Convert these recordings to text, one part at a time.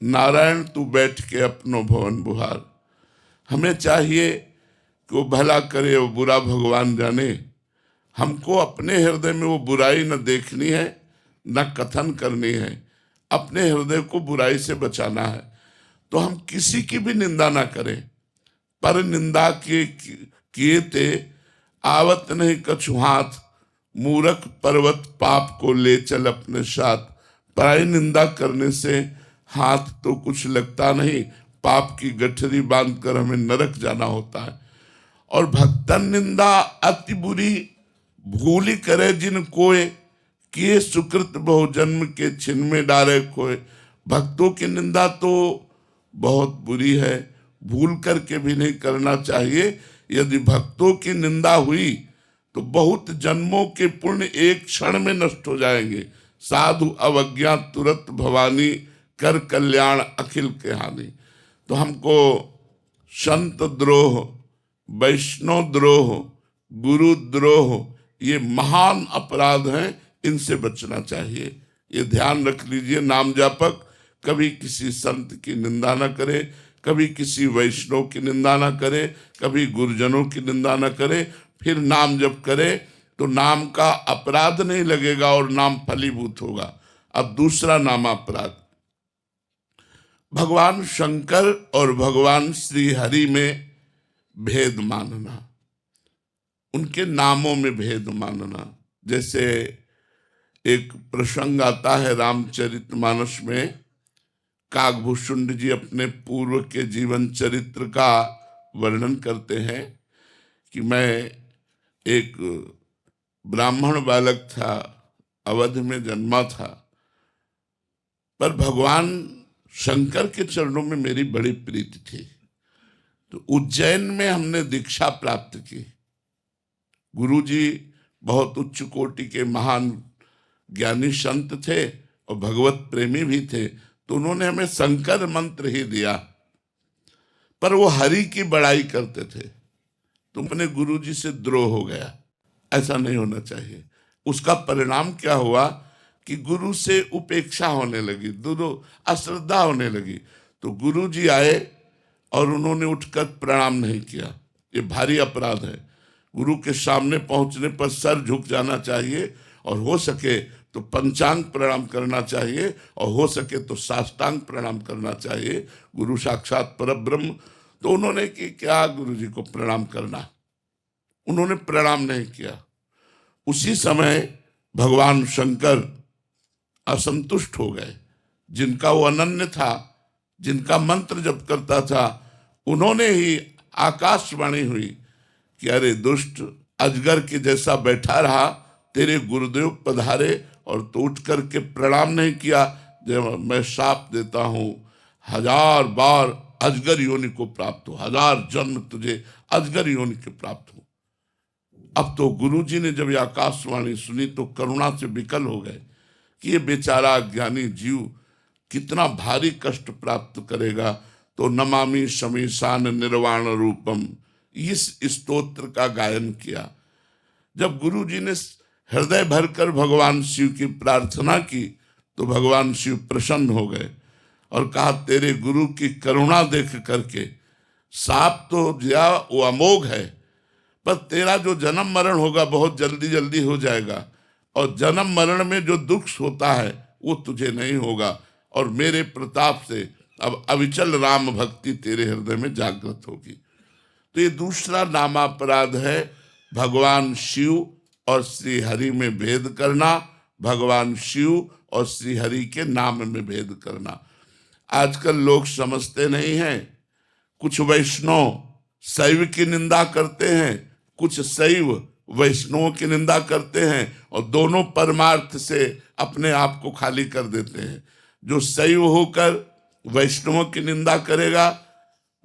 नारायण तू बैठ के अपनो भवन बुहार। हमें चाहिए कि वो भला करे वो बुरा भगवान जाने। हमको अपने हृदय में वो बुराई न देखनी है न कथन करनी है, अपने हृदय को बुराई से बचाना है। तो हम किसी की भी निंदा ना करें। पर निंदा किए ते आवत नहीं कछु हाथ, मूरख पर्वत पाप को ले चल अपने साथ। पराई निंदा करने से हाथ तो कुछ लगता नहीं, पाप की गठरी बांधकर हमें नरक जाना होता है। और भक्तन निंदा अति बुरी, भूली करे जिन कोय, किए सुकृत बहु जन्म के छिन में डारे खोए। भक्तों की निंदा तो बहुत बुरी है, भूल करके भी नहीं करना चाहिए। यदि भक्तों की निंदा हुई तो बहुत जन्मों के पुण्य एक क्षण में नष्ट हो जाएंगे। साधु अवज्ञा तुरंत भवानी, कर कल्याण अखिल के हानि। तो हमको संत द्रोह, वैष्णव द्रोह, गुरु द्रोह ये महान अपराध हैं, इनसे बचना चाहिए। ये ध्यान रख लीजिए। नाम जापक कभी किसी संत की निंदा न करे, कभी किसी वैष्णव की निंदा न करे, कभी गुरुजनों की निंदा न करे। फिर नाम जप करे तो नाम का अपराध नहीं लगेगा और नाम फलीभूत होगा। अब दूसरा नाम अपराध, भगवान शंकर और भगवान श्री हरि में भेद मानना, उनके नामों में भेद मानना। जैसे एक प्रसंग आता है रामचरितमानस में, काकभूषुंड जी अपने पूर्व के जीवन चरित्र का वर्णन करते हैं कि मैं एक ब्राह्मण बालक था, अवध में जन्मा था, पर भगवान शंकर के चरणों में मेरी बड़ी प्रीति थी। तो उज्जैन में हमने दीक्षा प्राप्त की। गुरुजी बहुत उच्च कोटि के महान ज्ञानी संत थे और भगवत प्रेमी भी थे, तो उन्होंने हमें शंकर मंत्र ही दिया, पर वो हरि की बड़ाई करते थे। तुमने गुरुजी से द्रोह हो गया, ऐसा नहीं होना चाहिए। उसका परिणाम क्या हुआ कि गुरु से उपेक्षा होने लगी, अश्रद्धा होने लगी। तो गुरुजी आए और उन्होंने उठकर प्रणाम नहीं किया। ये भारी अपराध है। गुरु के सामने पहुंचने पर सर झुक जाना चाहिए, और हो सके तो पंचांग प्रणाम करना चाहिए, और हो सके तो साष्टांग प्रणाम करना चाहिए। गुरु साक्षात परब्रह्म। तो उन्होंने कि क्या गुरु जी को प्रणाम करना, उन्होंने प्रणाम नहीं किया। उसी समय भगवान शंकर असंतुष्ट हो गए। जिनका वो अनन्य था, जिनका मंत्र जप करता था, उन्होंने ही आकाशवाणी हुई कि अरे दुष्ट, अजगर के जैसा बैठा रहा, तेरे गुरुदेव पधारे और तो उठ करके प्रणाम नहीं किया। जब मैं शाप देता हूं 1000 बार अजगर योनि को प्राप्त हो, 1000 जन्म तुझे अजगर योनि के प्राप्त हो। अब तो गुरुजी ने जब ये आकाशवाणी सुनी तो करुणा से विकल हो गए कि ये बेचारा ज्ञानी जीव कितना भारी कष्ट प्राप्त करेगा। तो नमामि शमीशान निर्वाण रूपम, इस स्तोत्र का गायन किया। जब गुरुजी ने हृदय भरकर भगवान शिव की प्रार्थना की तो भगवान शिव प्रसन्न हो गए और कहा, तेरे गुरु की करुणा देख करके साप तो दिया वो अमोघ है, पर तेरा जो जन्म मरण होगा बहुत जल्दी जल्दी हो जाएगा, और जन्म मरण में जो दुख होता है वो तुझे नहीं होगा, और मेरे प्रताप से अब अविचल राम भक्ति तेरे हृदय में जागृत होगी। तो ये दूसरा नामापराध है, भगवान शिव और श्री हरि में भेद करना, भगवान शिव और श्री हरि के नाम में भेद करना। आजकल लोग समझते नहीं हैं। कुछ वैष्णव शैव की निंदा करते हैं, कुछ शैव वैष्णवों की निंदा करते हैं, और दोनों परमार्थ से अपने आप को खाली कर देते हैं। जो शैव होकर वैष्णवों की निंदा करेगा,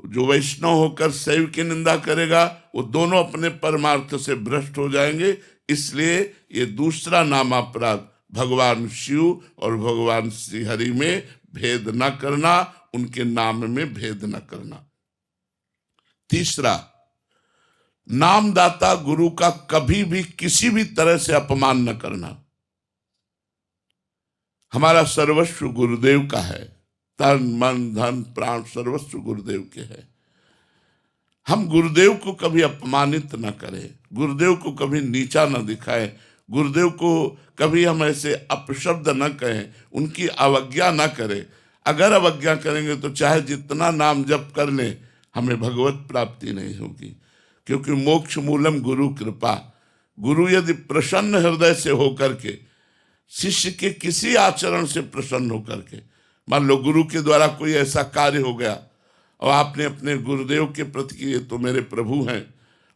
जो वैष्णव होकर शैव की निंदा करेगा, वो दोनों अपने परमार्थ से भ्रष्ट हो जाएंगे। इसलिए ये दूसरा नामापराध, भगवान शिव और भगवान श्री हरि में भेद न करना, उनके नाम में भेद न करना। तीसरा, नामदाता गुरु का कभी भी किसी भी तरह से अपमान न करना। हमारा सर्वस्व गुरुदेव का है, तन मन धन प्राण सर्वस्व गुरुदेव के है। हम गुरुदेव को कभी अपमानित न करें, गुरुदेव को कभी नीचा न दिखाएं, गुरुदेव को कभी हम ऐसे अपशब्द न कहें, उनकी अवज्ञा न करें। अगर अवज्ञा करेंगे तो चाहे जितना नाम जप कर लें, हमें भगवत प्राप्ति नहीं होगी। क्योंकि मोक्ष मूलम गुरु कृपा। गुरु यदि प्रसन्न हृदय से होकर के, शिष्य के किसी आचरण से प्रसन्न होकर के, मान लो गुरु के द्वारा कोई ऐसा कार्य हो गया और आपने अपने गुरुदेव के प्रति कि ये तो मेरे प्रभु हैं,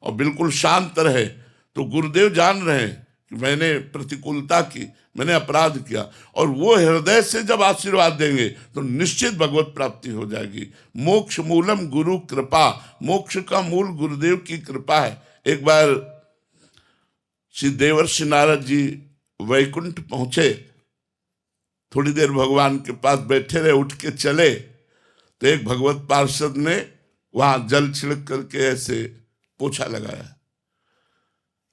और बिल्कुल शांत रहे, तो गुरुदेव जान रहे हैं कि मैंने प्रतिकूलता की, मैंने अपराध किया, और वो हृदय से जब आशीर्वाद देंगे तो निश्चित भगवत प्राप्ति हो जाएगी। मोक्ष मूलम गुरु कृपा, मोक्ष का मूल गुरुदेव की कृपा है। एक बार श्री देवर्षि नारद जी वैकुंठ पहुंचे, थोड़ी देर भगवान के पास बैठे रहे, उठ के चले तो एक भगवत पार्षद ने वहां जल छिड़क करके ऐसे पोछा लगाया,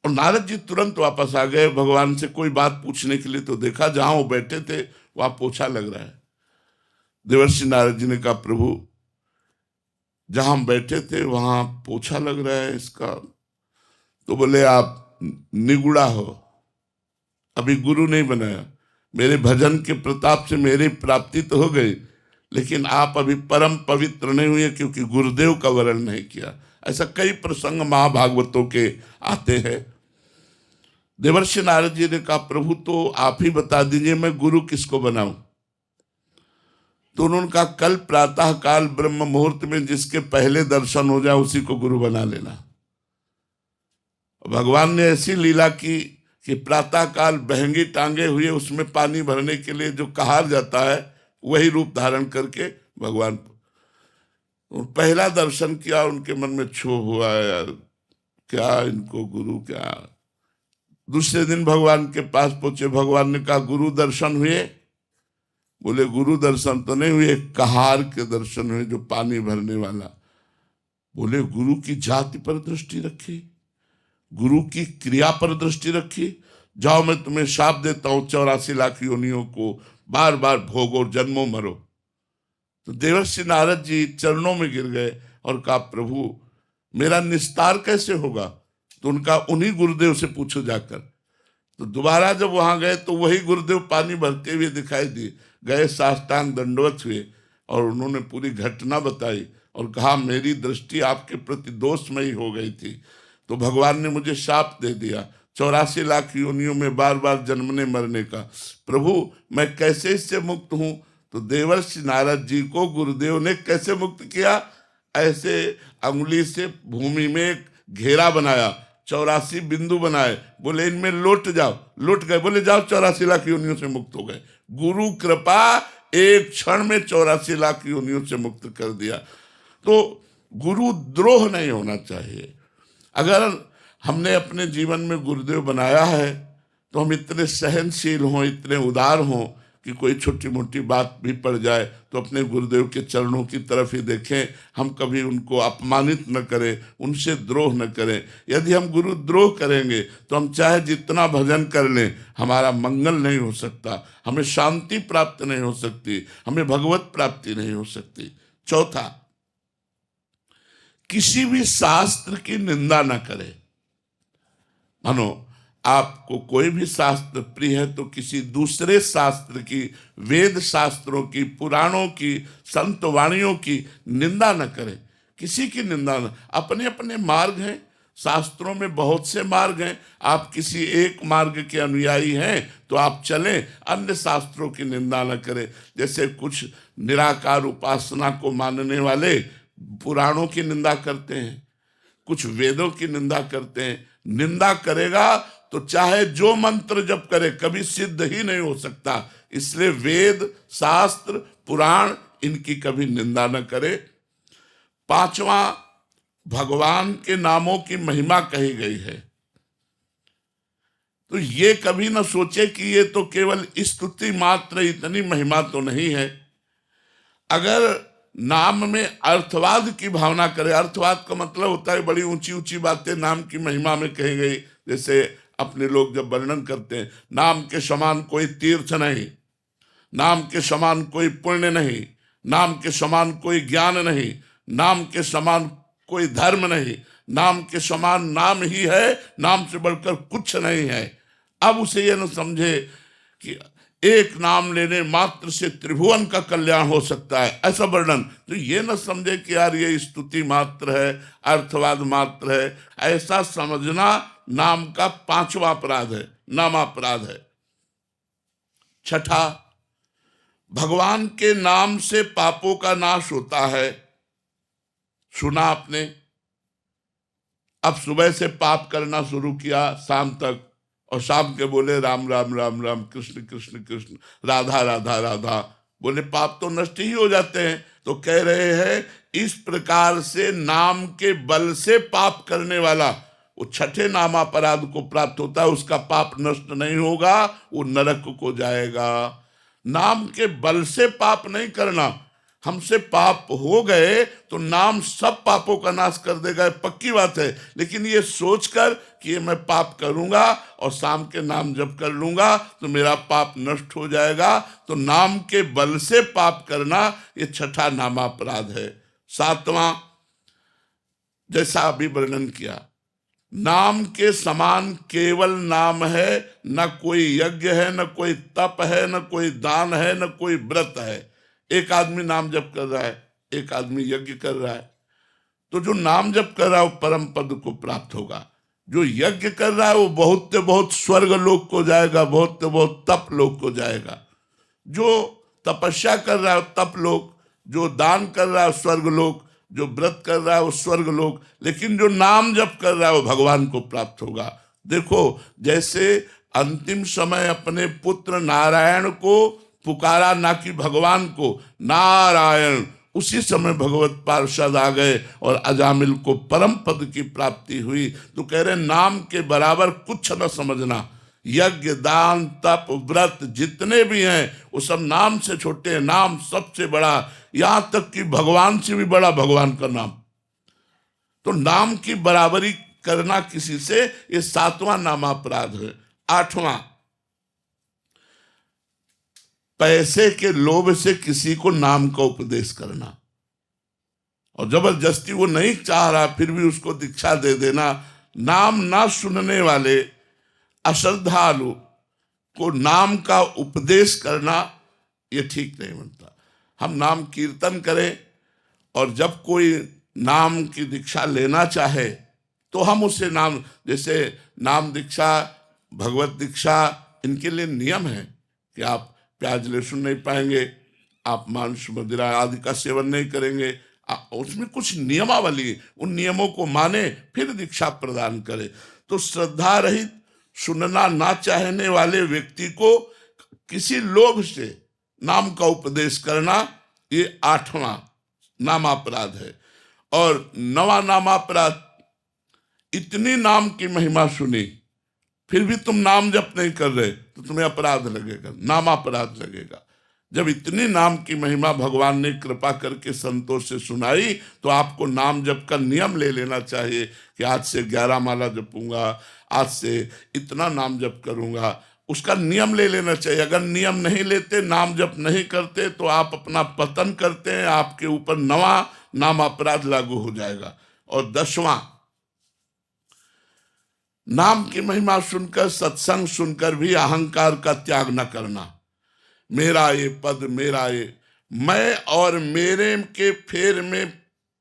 और नारद जी तुरंत वापस आ गए भगवान से कोई बात पूछने के लिए। तो देखा जहां वो बैठे थे वहां पोछा लग रहा है। देवर्षि नारद जी ने कहा, प्रभु जहां हम बैठे थे वहां पोछा लग रहा है इसका। तो बोले, आप निगुड़ा हो, अभी गुरु नहीं बनाया, मेरे भजन के प्रताप से मेरी प्राप्ति तो हो गई, लेकिन आप अभी परम पवित्र नहीं हुए क्योंकि गुरुदेव का वरण नहीं किया। ऐसा कई प्रसंग महाभागवतों के आते हैं। देवर्षि नारद जी ने कहा, प्रभु तो आप ही बता दीजिए मैं गुरु किसको बनाऊं। तो उन्होंने कहा, कल प्रातः काल ब्रह्म मुहूर्त में जिसके पहले दर्शन हो जाए उसी को गुरु बना लेना। भगवान ने ऐसी लीला की कि प्रातः काल बहंगी टांगे हुए उसमें पानी भरने के लिए जो कहार जाता है वही रूप धारण करके भगवान पहला दर्शन किया। उनके मन में क्षोभ हुआ, यार क्या इनको गुरु क्या। दूसरे दिन भगवान के पास पहुंचे, भगवान ने कहा, गुरु दर्शन हुए? बोले, गुरु दर्शन तो नहीं हुए, कहार के दर्शन हुए जो पानी भरने वाला। बोले, गुरु की जाति पर दृष्टि रखी, गुरु की क्रिया पर दृष्टि रखी। जाओ मैं तुम्हें शाप देता हूं, 84 लाख योनियों को बार बार भोगो, जन्मों मरो। तो देवर्षि नारद जी चरणों में गिर गए और कहा, प्रभु मेरा निस्तार कैसे होगा? तो उनका उन्हीं गुरुदेव से पूछो जाकर। तो दोबारा जब वहां गए तो वही गुरुदेव पानी भरते हुए दिखाई दिए, गए साष्टांग दंडवत हुए और उन्होंने पूरी घटना बताई और कहा, मेरी दृष्टि आपके प्रति दोषमयी हो गई थी, तो भगवान ने मुझे शाप दे दिया 84 लाख योनियों में बार बार जन्मने मरने का। प्रभु मैं कैसे इससे मुक्त हूं? तो देवर्षि नारद जी को गुरुदेव ने कैसे मुक्त किया? ऐसे अंगुली से भूमि में घेरा बनाया, 84 बिंदु बनाए, बोले इनमें लौट जाओ। लौट गए, बोले जाओ 84 लाख योनियों से मुक्त हो गए। गुरु कृपा एक क्षण में 84 लाख योनियों से मुक्त कर दिया। तो गुरु द्रोह नहीं होना चाहिए। अगर हमने अपने जीवन में गुरुदेव बनाया है तो हम इतने सहनशील हों, इतने उदार हों कि कोई छोटी मोटी बात भी पड़ जाए तो अपने गुरुदेव के चरणों की तरफ ही देखें। हम कभी उनको अपमानित न करें, उनसे द्रोह न करें। यदि हम गुरु द्रोह करेंगे तो हम चाहे जितना भजन कर लें, हमारा मंगल नहीं हो सकता, हमें शांति प्राप्त नहीं हो सकती, हमें भगवत प्राप्ति नहीं हो सकती। चौथा, किसी भी शास्त्र की निंदा न करें। मानो आपको कोई भी शास्त्र प्रिय है तो किसी दूसरे शास्त्र की, वेद शास्त्रों की, पुराणों की, संत वाणियों की निंदा न करें। किसी की निंदा न, अपने अपने मार्ग हैं, शास्त्रों में बहुत से मार्ग हैं। आप किसी एक मार्ग के अनुयायी हैं तो आप चलें, अन्य शास्त्रों की निंदा न करें। जैसे कुछ निराकार उपासना को मानने वाले पुराणों की निंदा करते हैं, कुछ वेदों की निंदा करते हैं। निंदा करेगा तो चाहे जो मंत्र जप करे कभी सिद्ध ही नहीं हो सकता। इसलिए वेद, शास्त्र, पुराण इनकी कभी निंदा न करे। पांचवा, भगवान के नामों की महिमा कही गई है तो ये कभी न सोचे कि ये तो केवल स्तुति मात्र, इतनी महिमा तो नहीं है। अगर नाम में अर्थवाद की भावना करे, अर्थवाद का मतलब होता है बड़ी ऊंची ऊंची बातें नाम की महिमा में कही गई। जैसे अपने लोग जब वर्णन करते हैं, नाम के समान कोई तीर्थ नहीं, नाम के समान कोई पुण्य नहीं, नाम के समान कोई ज्ञान नहीं, नाम के समान कोई धर्म नहीं, नाम के समान नाम ही है, नाम से बढ़कर कुछ नहीं है। अब उसे यह न समझे कि एक नाम लेने मात्र से त्रिभुवन का कल्याण हो सकता है, ऐसा वर्णन। तो ये न समझे कि यार ये स्तुति मात्र है, अर्थवाद मात्र है, ऐसा समझना नाम का 5वां अपराध है, नामापराध है। छठा, भगवान के नाम से पापों का नाश होता है। सुना आपने, अब सुबह से पाप करना शुरू किया शाम तक, और शाम के बोले राम राम राम राम, कृष्ण कृष्ण कृष्ण, राधा राधा राधा, बोले पाप तो नष्ट ही हो जाते हैं। तो कह रहे हैं इस प्रकार से नाम के बल से पाप करने वाला वो छठे नामापराध को प्राप्त होता है, उसका पाप नष्ट नहीं होगा, वो नरक को जाएगा। नाम के बल से पाप नहीं करना, हमसे पाप हो गए तो नाम सब पापों का नाश कर देगा, पक्की बात है। लेकिन ये सोचकर कि ये मैं पाप करूंगा और शाम के नाम जप कर लूंगा तो मेरा पाप नष्ट हो जाएगा, तो नाम के बल से पाप करना ये छठा नामापराध है। 7वां, जैसा अभी वर्णन किया, नाम के समान केवल नाम है, न कोई यज्ञ है, न कोई तप है, न कोई दान है, न कोई व्रत है। एक आदमी नाम जप कर रहा है, एक आदमी यज्ञ कर रहा है, तो जो नाम जप कर रहा है वो परम पद को प्राप्त होगा। जो यज्ञ कर रहा है वो बहुत से बहुत स्वर्ग लोक को जाएगा, बहुत से बहुत तप लोक को जाएगा। जो तपस्या कर रहा है वो तप लोक, जो दान कर रहा है वो स्वर्ग लोक, जो व्रत कर रहा है वो स्वर्ग लोक, लेकिन जो नाम जप कर रहा है वो भगवान को प्राप्त होगा। देखो, जैसे अंतिम समय अपने पुत्र नारायण को पुकारा, ना कि भगवान को, नारायण, उसी समय भगवत पार्षद आ गए और अजामिल को परम पद की प्राप्ति हुई। तो कह रहे नाम के बराबर कुछ न समझना। यज्ञ दान तप व्रत जितने भी हैं वो सब नाम से छोटे हैं, नाम सबसे बड़ा, यहां तक कि भगवान से भी बड़ा भगवान का नाम। तो नाम की बराबरी करना किसी से, ये 7वां नामापराध है। 8वां, पैसे के लोभ से किसी को नाम का उपदेश करना, और जबरदस्ती वो नहीं चाह रहा फिर भी उसको दीक्षा दे देना। नाम ना सुनने वाले अश्रद्धालु को नाम का उपदेश करना ये ठीक नहीं बनता। हम नाम कीर्तन करें, और जब कोई नाम की दीक्षा लेना चाहे तो हम उसे नाम, जैसे नाम दीक्षा, भगवत दीक्षा, इनके लिए नियम है कि आप प्याज लहसुन नहीं पाएंगे, आप मांस मदिरा आदि का सेवन नहीं करेंगे, उसमें कुछ नियमावली, उन नियमों को माने फिर दीक्षा प्रदान करे। तो श्रद्धा रहित, सुनना ना चाहने वाले व्यक्ति को किसी लोभ से नाम का उपदेश करना, ये 8वां नामापराध है। और 9वां नामापराध, इतनी नाम की महिमा सुनी फिर भी तुम नाम जप नहीं कर रहे तो तुम्हें अपराध लगेगा, नामापराध लगेगा। जब इतनी नाम की महिमा भगवान ने कृपा करके संतों से सुनाई तो आपको नाम जप का नियम ले लेना चाहिए कि आज से 11 माला जपूंगा, आज से इतना नाम जप करूंगा, उसका नियम ले लेना चाहिए। अगर नियम नहीं लेते, नाम जप नहीं करते, तो आप अपना पतन करते हैं, आपके ऊपर 9वां नामापराध लागू हो जाएगा। और 10वां, नाम की महिमा सुनकर, सत्संग सुनकर भी अहंकार का त्याग न करना। मेरा ये पद, मेरा ये, मैं और मेरे के फेर में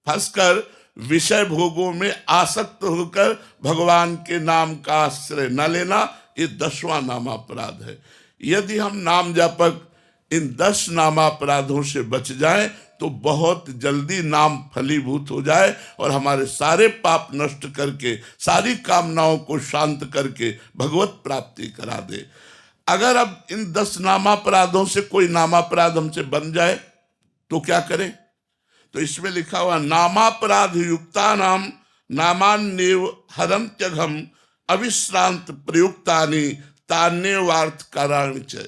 फंसकर विषय भोगों में आसक्त होकर भगवान के नाम का आश्रय न लेना, ये 10वां नामापराध है। यदि हम नाम जापक इन 10 नामापराधों से बच जाएं तो बहुत जल्दी नाम फलीभूत हो जाए और हमारे सारे पाप नष्ट करके, सारी कामनाओं को शांत करके भगवत प्राप्ति करा दे। अगर अब इन 10 नामापराधों से कोई नामापराध हमसे बन जाए तो क्या करें? तो इसमें लिखा हुआ, नामापराध युक्ता नाम नामान्येव हरन्त्यघम अविश्रांत प्रयुक्तानि तान्येवार्थ काराणि च।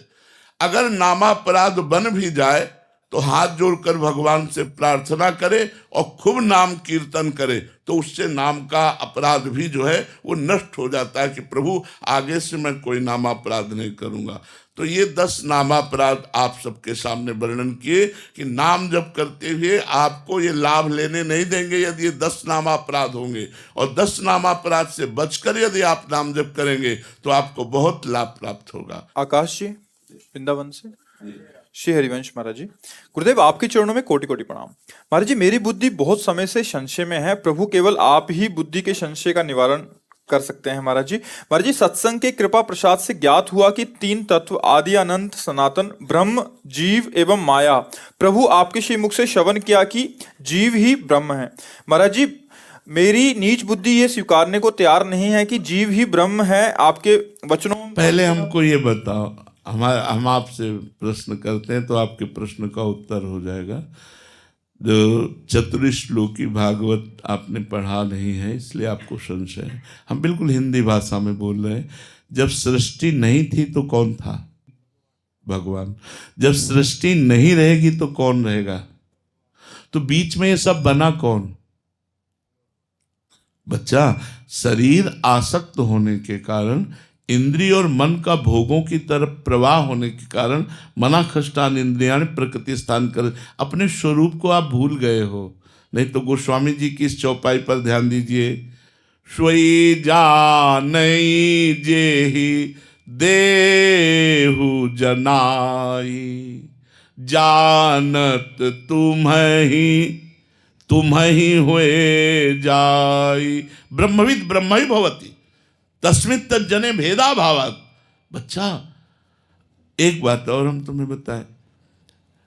अगर नामापराध बन भी जाए तो हाथ जोड़कर भगवान से प्रार्थना करे और खूब नाम कीर्तन करे, तो उससे नाम का अपराध भी जो है वो नष्ट हो जाता है कि प्रभु आगे से मैं कोई नामापराध नहीं करूंगा। तो ये 10 नामापराध आप सबके सामने वर्णन किए कि नाम जप करते हुए आपको ये लाभ लेने नहीं देंगे यदि ये 10 नामापराध होंगे, और 10 नामापराध से बचकर यदि आप नाम जप करेंगे तो आपको बहुत लाभ प्राप्त होगा। आकाश जी वृंदावन से, श्री हरिवंश महाराज जी, गुरुदेव आपके चरणों में कोटि कोटि प्रणाम। महाराज जी, मेरी बुद्धि बहुत समय से संशय में है, प्रभु केवल आप ही बुद्धि के संशय का निवारण कर सकते हैं। महाराज जी सत्संग के कृपा प्रसाद से ज्ञात हुआ कि 3 तत्व आदि अनंत सनातन ब्रह्म, जीव एवं माया, प्रभु आपके श्री मुख से श्रवण किया कि जीव ही ब्रह्म है। महाराज जी, मेरी नीच बुद्धि ये स्वीकारने को तैयार नहीं है कि जीव ही ब्रह्म है। आपके वचनों पहले हमको ये बताओ, हम आपसे प्रश्न करते हैं तो आपके प्रश्न का उत्तर हो जाएगा। जो चतुर्श्लोकी भागवत आपने पढ़ा नहीं है इसलिए आपको संशय है। हम बिल्कुल हिंदी भाषा में बोल रहे हैं। जब सृष्टि नहीं थी तो कौन था? भगवान। जब सृष्टि नहीं रहेगी तो कौन रहेगा? तो बीच में ये सब बना कौन? बच्चा, शरीर आसक्त होने के कारण, इंद्रिय और मन का भोगों की तरफ प्रवाह होने के कारण मना खष्टान इंद्रियाण प्रकृति स्थान कर, अपने स्वरूप को आप भूल गए हो। नहीं तो गोस्वामी जी की इस चौपाई पर ध्यान दीजिए। स्वई जानई जेहि देहु जनाई, जानत तुम ही हुए जाई, ब्रह्मविद ब्रह्म ही भवति तस्मित् तज्जने भेदा भावात्। बच्चा, एक बात और हम तुम्हें बताएं,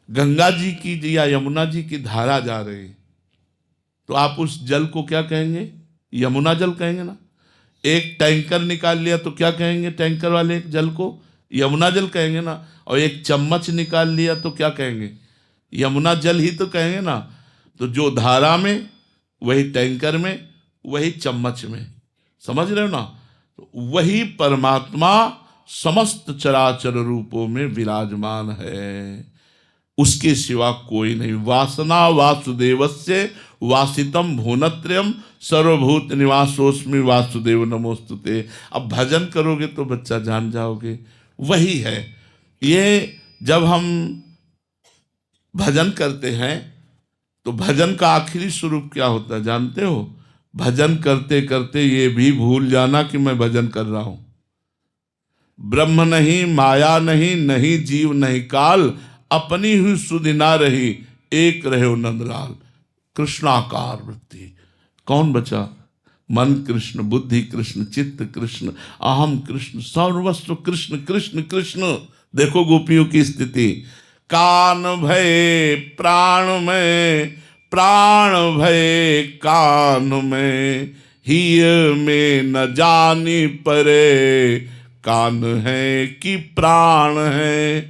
गंगा जी की या यमुना जी की धारा जा रही तो आप उस जल को क्या कहेंगे? यमुना जल कहेंगे ना। एक टैंकर निकाल लिया तो क्या कहेंगे? टैंकर वाले एक जल को यमुना जल कहेंगे ना। और एक चम्मच निकाल लिया तो क्या कहेंगे? यमुना जल ही तो कहेंगे ना। तो जो धारा में, वही टैंकर में, वही चम्मच में, समझ रहे हो ना। वही परमात्मा समस्त चराचर रूपों में विराजमान है, उसके सिवा कोई नहीं। वासना वासुदेवस्य वासितम भुवनत्रयम् सर्वभूत निवासोस्मि वासुदेव नमोस्तुते। अब भजन करोगे तो बच्चा जान जाओगे, वही है ये। जब हम भजन करते हैं तो भजन का आखिरी स्वरूप क्या होता है जानते हो? भजन करते करते ये भी भूल जाना कि मैं भजन कर रहा हूं। ब्रह्म नहीं, माया नहीं, नहीं जीव नहीं काल, अपनी हुई सुधि ना रही, एक रहे नंदलाल। कृष्णाकार वृत्ति। कौन बचा? मन कृष्ण, बुद्धि कृष्ण, चित्त कृष्ण, अहम कृष्ण, सर्वस्व कृष्ण कृष्ण कृष्ण। देखो गोपियों की स्थिति। कान भय प्राण में, प्राण भय कान में, हिय में न जानी परे, कान है कि प्राण है,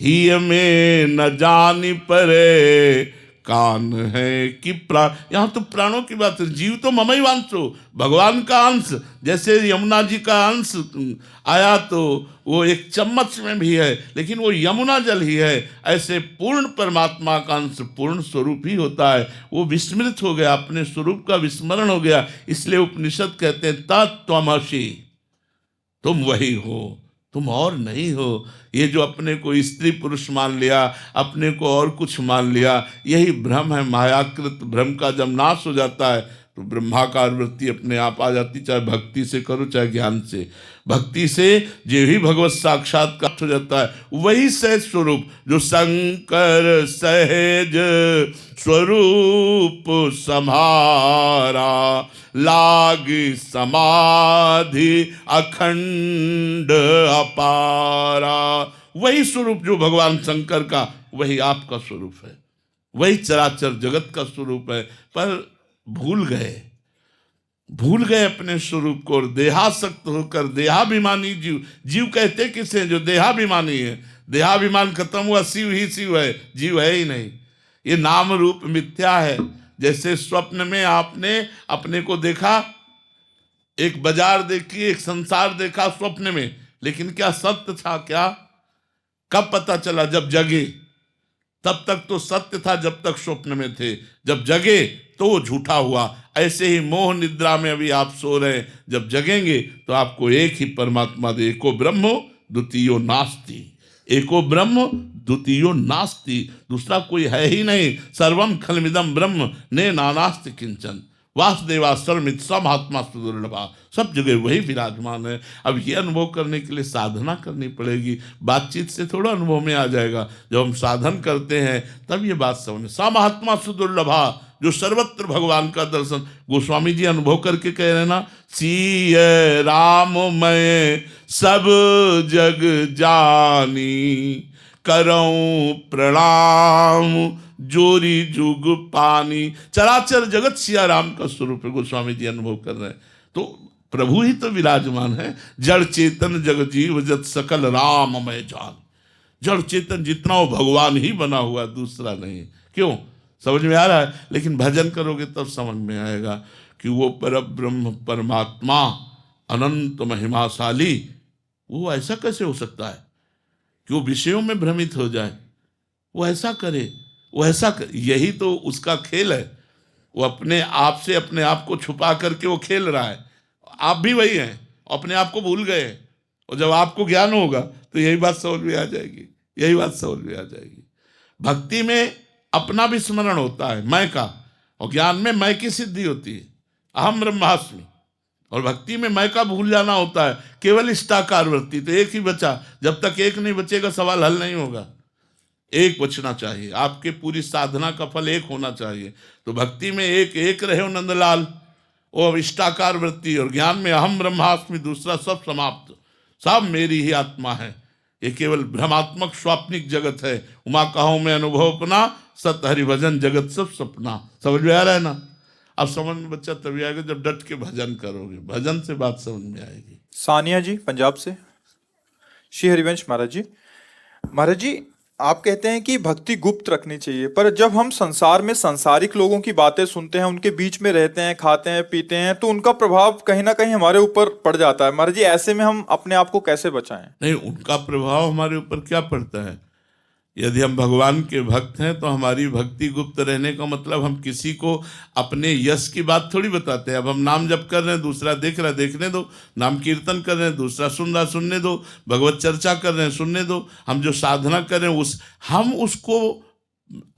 हिय में न जानी परे, कान है कि प्राण। यहाँ तो प्राणों की बात है। जीव तो ममई वांसो, भगवान का अंश। जैसे यमुना जी का अंश आया तो वो एक चम्मच में भी है, लेकिन वो यमुना जल ही है। ऐसे पूर्ण परमात्मा का अंश पूर्ण स्वरूप ही होता है। वो विस्मृत हो गया, अपने स्वरूप का विस्मरण हो गया। इसलिए उपनिषद कहते हैं तत्त्वमसि, तुम वही हो, तुम और नहीं हो। ये जो अपने को स्त्री पुरुष मान लिया, अपने को और कुछ मान लिया, यही भ्रम है। मायाकृत भ्रम का जब नाश हो जाता है तो ब्रह्माकार वृत्ति अपने आप आ जाती। चाहे भक्ति से करो चाहे ज्ञान से। भक्ति से जो ही भगवत साक्षात्कार हो जाता है, वही सहज स्वरूप जो शंकर सहज स्वरूप सम्हारा, लागी समाधि अखंड अपारा। वही स्वरूप जो भगवान शंकर का, वही आपका स्वरूप है, वही चराचर जगत का स्वरूप है। पर भूल गए अपने स्वरूप को, और देहासक्त होकर देहाभिमानी जीव कहते किसे? जो देहाभिमानी है। देहाभिमान खत्म हुआ, शिव ही शिव है, जीव है ही नहीं। ये नाम रूप मिथ्या है। जैसे स्वप्न में आपने अपने को देखा, एक बाजार देखी, एक संसार देखा स्वप्न में, लेकिन क्या सत्य था? क्या कब पता चला? जब जगे। तब तक तो सत्य था जब तक स्वप्न में थे, जब जगे तो वो झूठा हुआ। ऐसे ही मोह निद्रा में अभी आप सो रहे हैं, जब जगेंगे तो आपको एक ही परमात्मा दे। एको ब्रह्मो द्वितीयो नास्ति। एको ब्रह्म द्वितीयो नास्ति, दूसरा कोई है ही नहीं। सर्वम खलमिदम ब्रह्म ने नानास्ति किंचन। वासुदेवा सर्वमित सब आत्मा सुदुर्लभा, सब जगह वही विराजमान है। अब ये अनुभव करने के लिए साधना करनी पड़ेगी, बातचीत से थोड़ा अनुभव में आ जाएगा। जब हम साधन करते हैं तब ये बात समझ। सब आत्मा सुदुर्लभा, जो सर्वत्र भगवान का दर्शन, गोस्वामी जी अनुभव करके कह रहे ना, सीय राम मैं सब जग जानी, करऊं प्रणाम जोरी जुग पानी। चराचर जगत सिया राम का स्वरूप है, गोस्वामी जी अनुभव कर रहे हैं। तो प्रभु ही तो विराजमान है। जड़ चेतन जग जीव जत सकल राम मैं जान। जड़ चेतन जितना वो भगवान ही बना हुआ, दूसरा नहीं। क्यों? समझ में आ रहा है? लेकिन भजन करोगे तब समझ में आएगा कि वो परब्रह्म परमात्मा अनंत महिमाशाली, वो ऐसा कैसे हो सकता है कि वो विषयों में भ्रमित हो जाए, वो ऐसा करे, वो ऐसा यही तो उसका खेल है। वो अपने आप से अपने आप को छुपा करके वो खेल रहा है। आप भी वही हैं, अपने आप को भूल गए। और जब आपको ज्ञान होगा तो यही बात समझ में आ जाएगी, यही बात समझ में आ जाएगी। भक्ति में अपना भी स्मरण होता है, मैं का, और ज्ञान में मैं की सिद्धि होती है, अहम ब्रह्मास्मि। और भक्ति में मैं का भूल जाना होता है। केवल इष्टाकार वृत्ति, तो एक ही बचा। जब तक एक नहीं बचेगा सवाल हल नहीं होगा। एक बचना चाहिए, आपके पूरी साधना का फल एक होना चाहिए। तो भक्ति में एक एक रहे हो नंदलाल, वो इष्टाकार वृत्ति, और ज्ञान में अहम ब्रह्मास्मि, दूसरा सब समाप्त, सब मेरी ही आत्मा है। ये केवल भ्रमात्मक स्वाप्निक जगत है। उमा कहो मैं अनुभव अपना, सत हरिभजन जगत सब सपना। समझ में आ रहा है ना? अब समझ में बच्चा तभी आएगा जब डट के भजन करोगे, भजन से बात समझ में आएगी। सानिया जी पंजाब से। श्री हरिवंश महाराज जी, महाराज जी आप कहते हैं कि भक्ति गुप्त रखनी चाहिए, पर जब हम संसार में सांसारिक लोगों की बातें सुनते हैं, उनके बीच में रहते हैं, खाते हैं पीते हैं, तो उनका प्रभाव कहीं ना कहीं हमारे ऊपर पड़ जाता है। महाराज जी ऐसे में हम अपने आप को कैसे बचाएं? नहीं, उनका प्रभाव हमारे ऊपर क्या पड़ता है? यदि हम भगवान के भक्त हैं तो हमारी भक्ति गुप्त रहने का मतलब हम किसी को अपने यश की बात थोड़ी बताते हैं। अब हम नाम जप कर रहे हैं, दूसरा देख रहा है, देखने दो। नाम कीर्तन कर रहे हैं, दूसरा सुन रहा, सुनने दो। भगवत चर्चा कर रहे हैं, सुनने दो। हम जो साधना कर रहे हैं हम उसको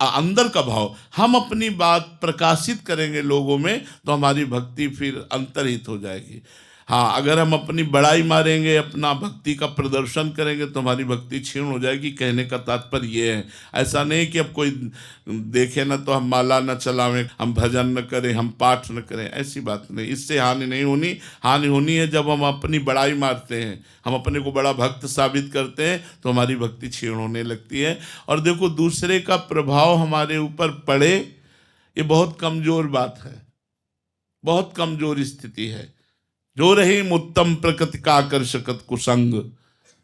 अंदर का भाव हम अपनी बात प्रकाशित करेंगे लोगों में, तो हमारी भक्ति फिर अंतर्हित हो जाएगी। हाँ, अगर हम अपनी बड़ाई मारेंगे, अपना भक्ति का प्रदर्शन करेंगे, तो हमारी भक्ति क्षीण हो जाएगी। कहने का तात्पर्य ये है, ऐसा नहीं कि अब कोई देखे ना तो हम माला न चलावें, हम भजन न करें, हम पाठ न करें, ऐसी बात नहीं। इससे हानि नहीं होनी। हानि होनी है जब हम अपनी बड़ाई मारते हैं, हम अपने को बड़ा भक्त साबित करते हैं, तो हमारी भक्ति क्षीण होने लगती है। और देखो, दूसरे का प्रभाव हमारे ऊपर पड़े, ये बहुत कमज़ोर बात है, बहुत कमज़ोर स्थिति है। जो रही उत्तम प्रकृति का आकर्षकत कुसंग,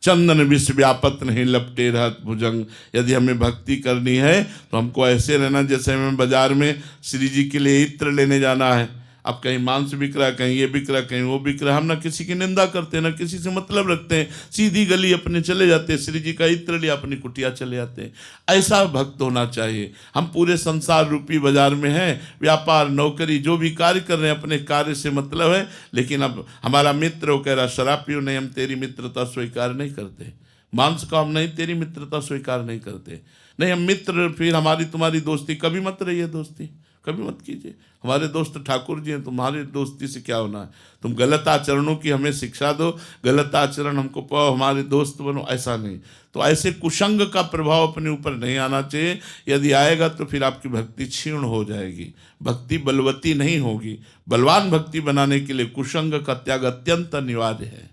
चंदन विष व्यापत नहीं लपटे रहत भुजंग। यदि हमें भक्ति करनी है तो हमको ऐसे रहना जैसे हमें बाजार में श्री जी के लिए इत्र लेने जाना है। अब कहीं मांस बिक रहा है, कहीं ये बिक रहा है, कहीं वो बिक रहा है, हम ना किसी की निंदा करते, ना किसी से मतलब रखते हैं, सीधी गली अपने चले जाते हैं, श्री जी का इत्र लिया, अपनी कुटिया चले जाते हैं। ऐसा भक्त होना चाहिए। हम पूरे संसार रूपी बाजार में हैं, व्यापार नौकरी जो भी कार्य कर रहे हैं, अपने कार्य से मतलब है। लेकिन अब हमारा मित्र वो कह रहा शराब पियो, नहीं हम तेरी मित्रता स्वीकार नहीं करते। मांस का हम नहीं तेरी मित्रता स्वीकार नहीं करते। नहीं हम मित्र, फिर हमारी तुम्हारी दोस्ती कभी मत रही है, दोस्ती कभी मत कीजिए। हमारे दोस्त ठाकुर जी हैं, तुम्हारी दोस्ती से क्या होना है? तुम गलत आचरणों की हमें शिक्षा दो, गलत आचरण हमको पाओ, हमारे दोस्त बनो, ऐसा नहीं। तो ऐसे कुसंग का प्रभाव अपने ऊपर नहीं आना चाहिए। यदि आएगा तो फिर आपकी भक्ति क्षीण हो जाएगी, भक्ति बलवती नहीं होगी। बलवान भक्ति बनाने के लिए कुसंग का त्याग अत्यंत अनिवार्य है।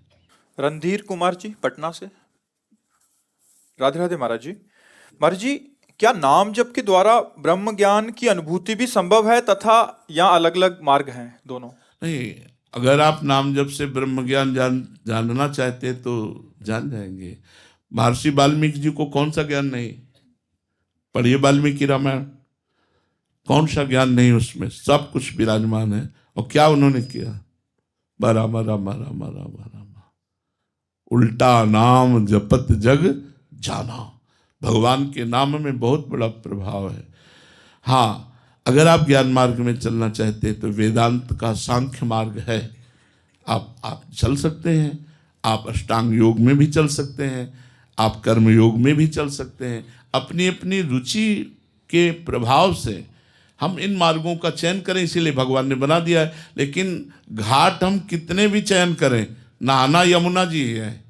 रणधीर कुमार जी पटना से। राधे राधे महाराज जी। महाराज जी क्या नाम जप के द्वारा ब्रह्म ज्ञान की अनुभूति भी संभव है, तथा या अलग अलग मार्ग हैं दोनों? नहीं, अगर आप नाम जप से ब्रह्म ज्ञान जानना चाहते हैं तो जान जाएंगे। महर्षि वाल्मीकि जी को कौन सा ज्ञान नहीं? पढ़िए वाल्मीकि रामायण, कौन सा ज्ञान नहीं उसमें? सब कुछ विराजमान है। और क्या उन्होंने किया? रामा रामा रामा रामा रामा, उल्टा नाम जपत जग जाना। भगवान के नाम में बहुत बड़ा प्रभाव है। हाँ, अगर आप ज्ञान मार्ग में चलना चाहते हैं तो वेदांत का सांख्य मार्ग है, आप चल सकते हैं। आप अष्टांग योग में भी चल सकते हैं, आप कर्म योग में भी चल सकते हैं। अपनी अपनी रुचि के प्रभाव से हम इन मार्गों का चयन करें, इसीलिए भगवान ने बना दिया है। लेकिन घाट हम कितने भी चयन करें, नहाना यमुना जी है।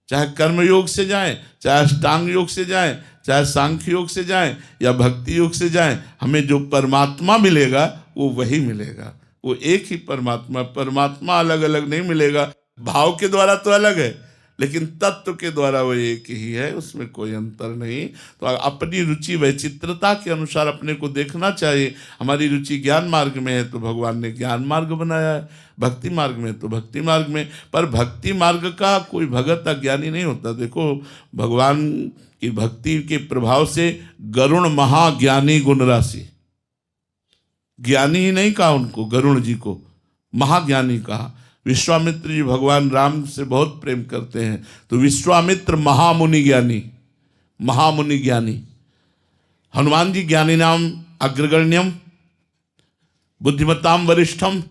चाहे कर्म योग से जाएं, चाहे अष्टांग योग से जाएं, चाहे सांख्य योग से जाएं या भक्ति योग से जाएं, हमें जो परमात्मा मिलेगा वो वही मिलेगा। वो एक ही परमात्मा, परमात्मा अलग अलग नहीं मिलेगा। भाव के द्वारा तो अलग है, लेकिन तत्व के द्वारा वो एक ही है, उसमें कोई अंतर नहीं। तो अपनी रुचि वैचित्रता के अनुसार अपने को देखना चाहिए। हमारी रुचि ज्ञान मार्ग में है तो भगवान ने ज्ञान मार्ग बनाया है, भक्ति मार्ग में तो भक्ति मार्ग में। पर भक्ति मार्ग का कोई भगत अज्ञानी नहीं होता। देखो, भगवान की भक्ति के प्रभाव से गरुण महाज्ञानी गुण राशि, ज्ञानी ही नहीं कहा उनको, गरुण जी को महाज्ञानी कहा। विश्वामित्र जी भगवान राम से बहुत प्रेम करते हैं, तो विश्वामित्र महामुनि ज्ञानी, महामुनि ज्ञानी। हनुमान जी ज्ञानी नाम अग्रगण्यम बुद्धिमत्ताम वरिष्ठम।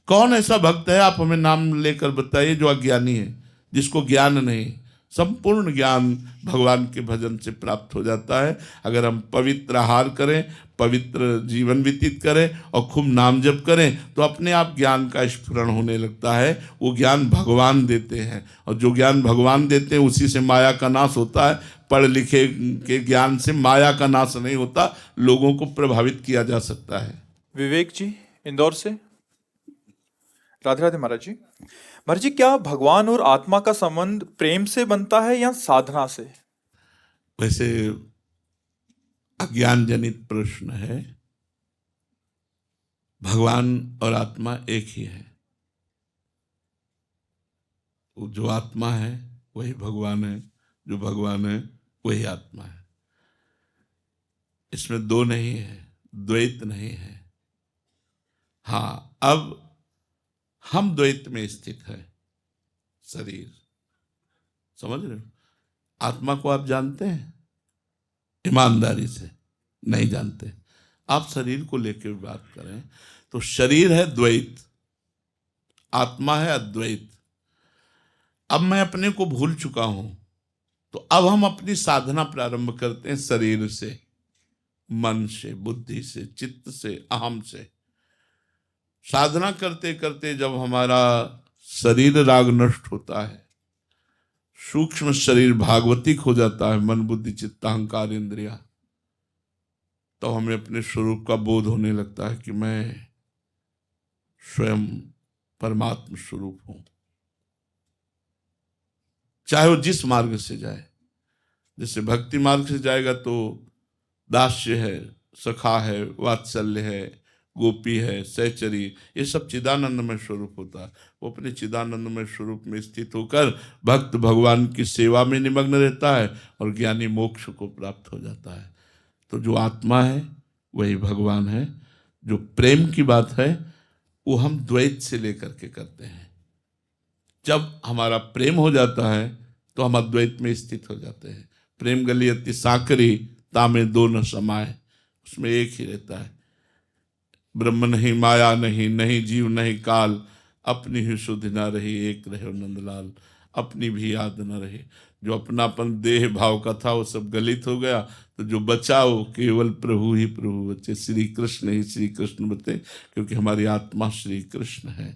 कौन ऐसा भक्त है, आप हमें नाम लेकर बताइए, जो अज्ञानी है, जिसको ज्ञान नहीं। संपूर्ण ज्ञान भगवान के भजन से प्राप्त हो जाता है। अगर हम पवित्र आहार करें, पवित्र जीवन व्यतीत करें और खूब नाम जप करें, तो अपने आप ज्ञान का स्फुरण होने लगता है। वो ज्ञान भगवान देते हैं, और जो ज्ञान भगवान देते हैं उसी से माया का नाश होता है। पढ़ लिखे के ज्ञान से माया का नाश नहीं होता, लोगों को प्रभावित किया जा सकता है। विवेक जी इंदौर से। राधे राधे महाराज जी। महाराज जी, क्या भगवान और आत्मा का संबंध प्रेम से बनता है या साधना से? वैसे अज्ञान जनित प्रश्न है। भगवान और आत्मा एक ही है। वो जो आत्मा है वही भगवान है, जो भगवान है वही आत्मा है। इसमें दो नहीं है, द्वैत नहीं है। हाँ, अब हम द्वैत में स्थित है। शरीर, समझ रहे हो? आत्मा को आप जानते हैं? ईमानदारी से नहीं जानते। आप शरीर को लेकर बात करें तो शरीर है द्वैत, आत्मा है अद्वैत। अब मैं अपने को भूल चुका हूं, तो अब हम अपनी साधना प्रारंभ करते हैं शरीर से, मन से, बुद्धि से, चित्त से, अहम से। साधना करते करते जब हमारा शरीर राग नष्ट होता है, सूक्ष्म शरीर भागवतिक हो जाता है, मन बुद्धि चित्त अहंकार इंद्रिया, तो हमें अपने स्वरूप का बोध होने लगता है कि मैं स्वयं परमात्म स्वरूप हूं। चाहे वो जिस मार्ग से जाए, जैसे भक्ति मार्ग से जाएगा तो दास्य है, सखा है, वात्सल्य है, गोपी है, सहचरी, ये सब चिदानंदमय स्वरूप होता है। वो अपने चिदानंदमय स्वरूप में स्थित होकर भक्त भगवान की सेवा में निमग्न रहता है और ज्ञानी मोक्ष को प्राप्त हो जाता है। तो जो आत्मा है वही भगवान है। जो प्रेम की बात है वो हम द्वैत से लेकर के करते हैं। जब हमारा प्रेम हो जाता है तो हम अद्वैत में स्थित हो जाते हैं। प्रेम गली अति साकरी, तामे दो न समाए, उसमें एक ही रहता है। ब्रह्म नहीं, माया नहीं, नहीं जीव नहीं काल, अपनी ही सुध ना रही, एक रहे नंदलाल, अपनी भी याद न रही। जो अपनापन देह भाव का था वो सब गलित हो गया, तो जो बचा वो केवल प्रभु ही प्रभु बचे, श्री कृष्ण ही श्री कृष्ण बचे, क्योंकि हमारी आत्मा श्री कृष्ण है।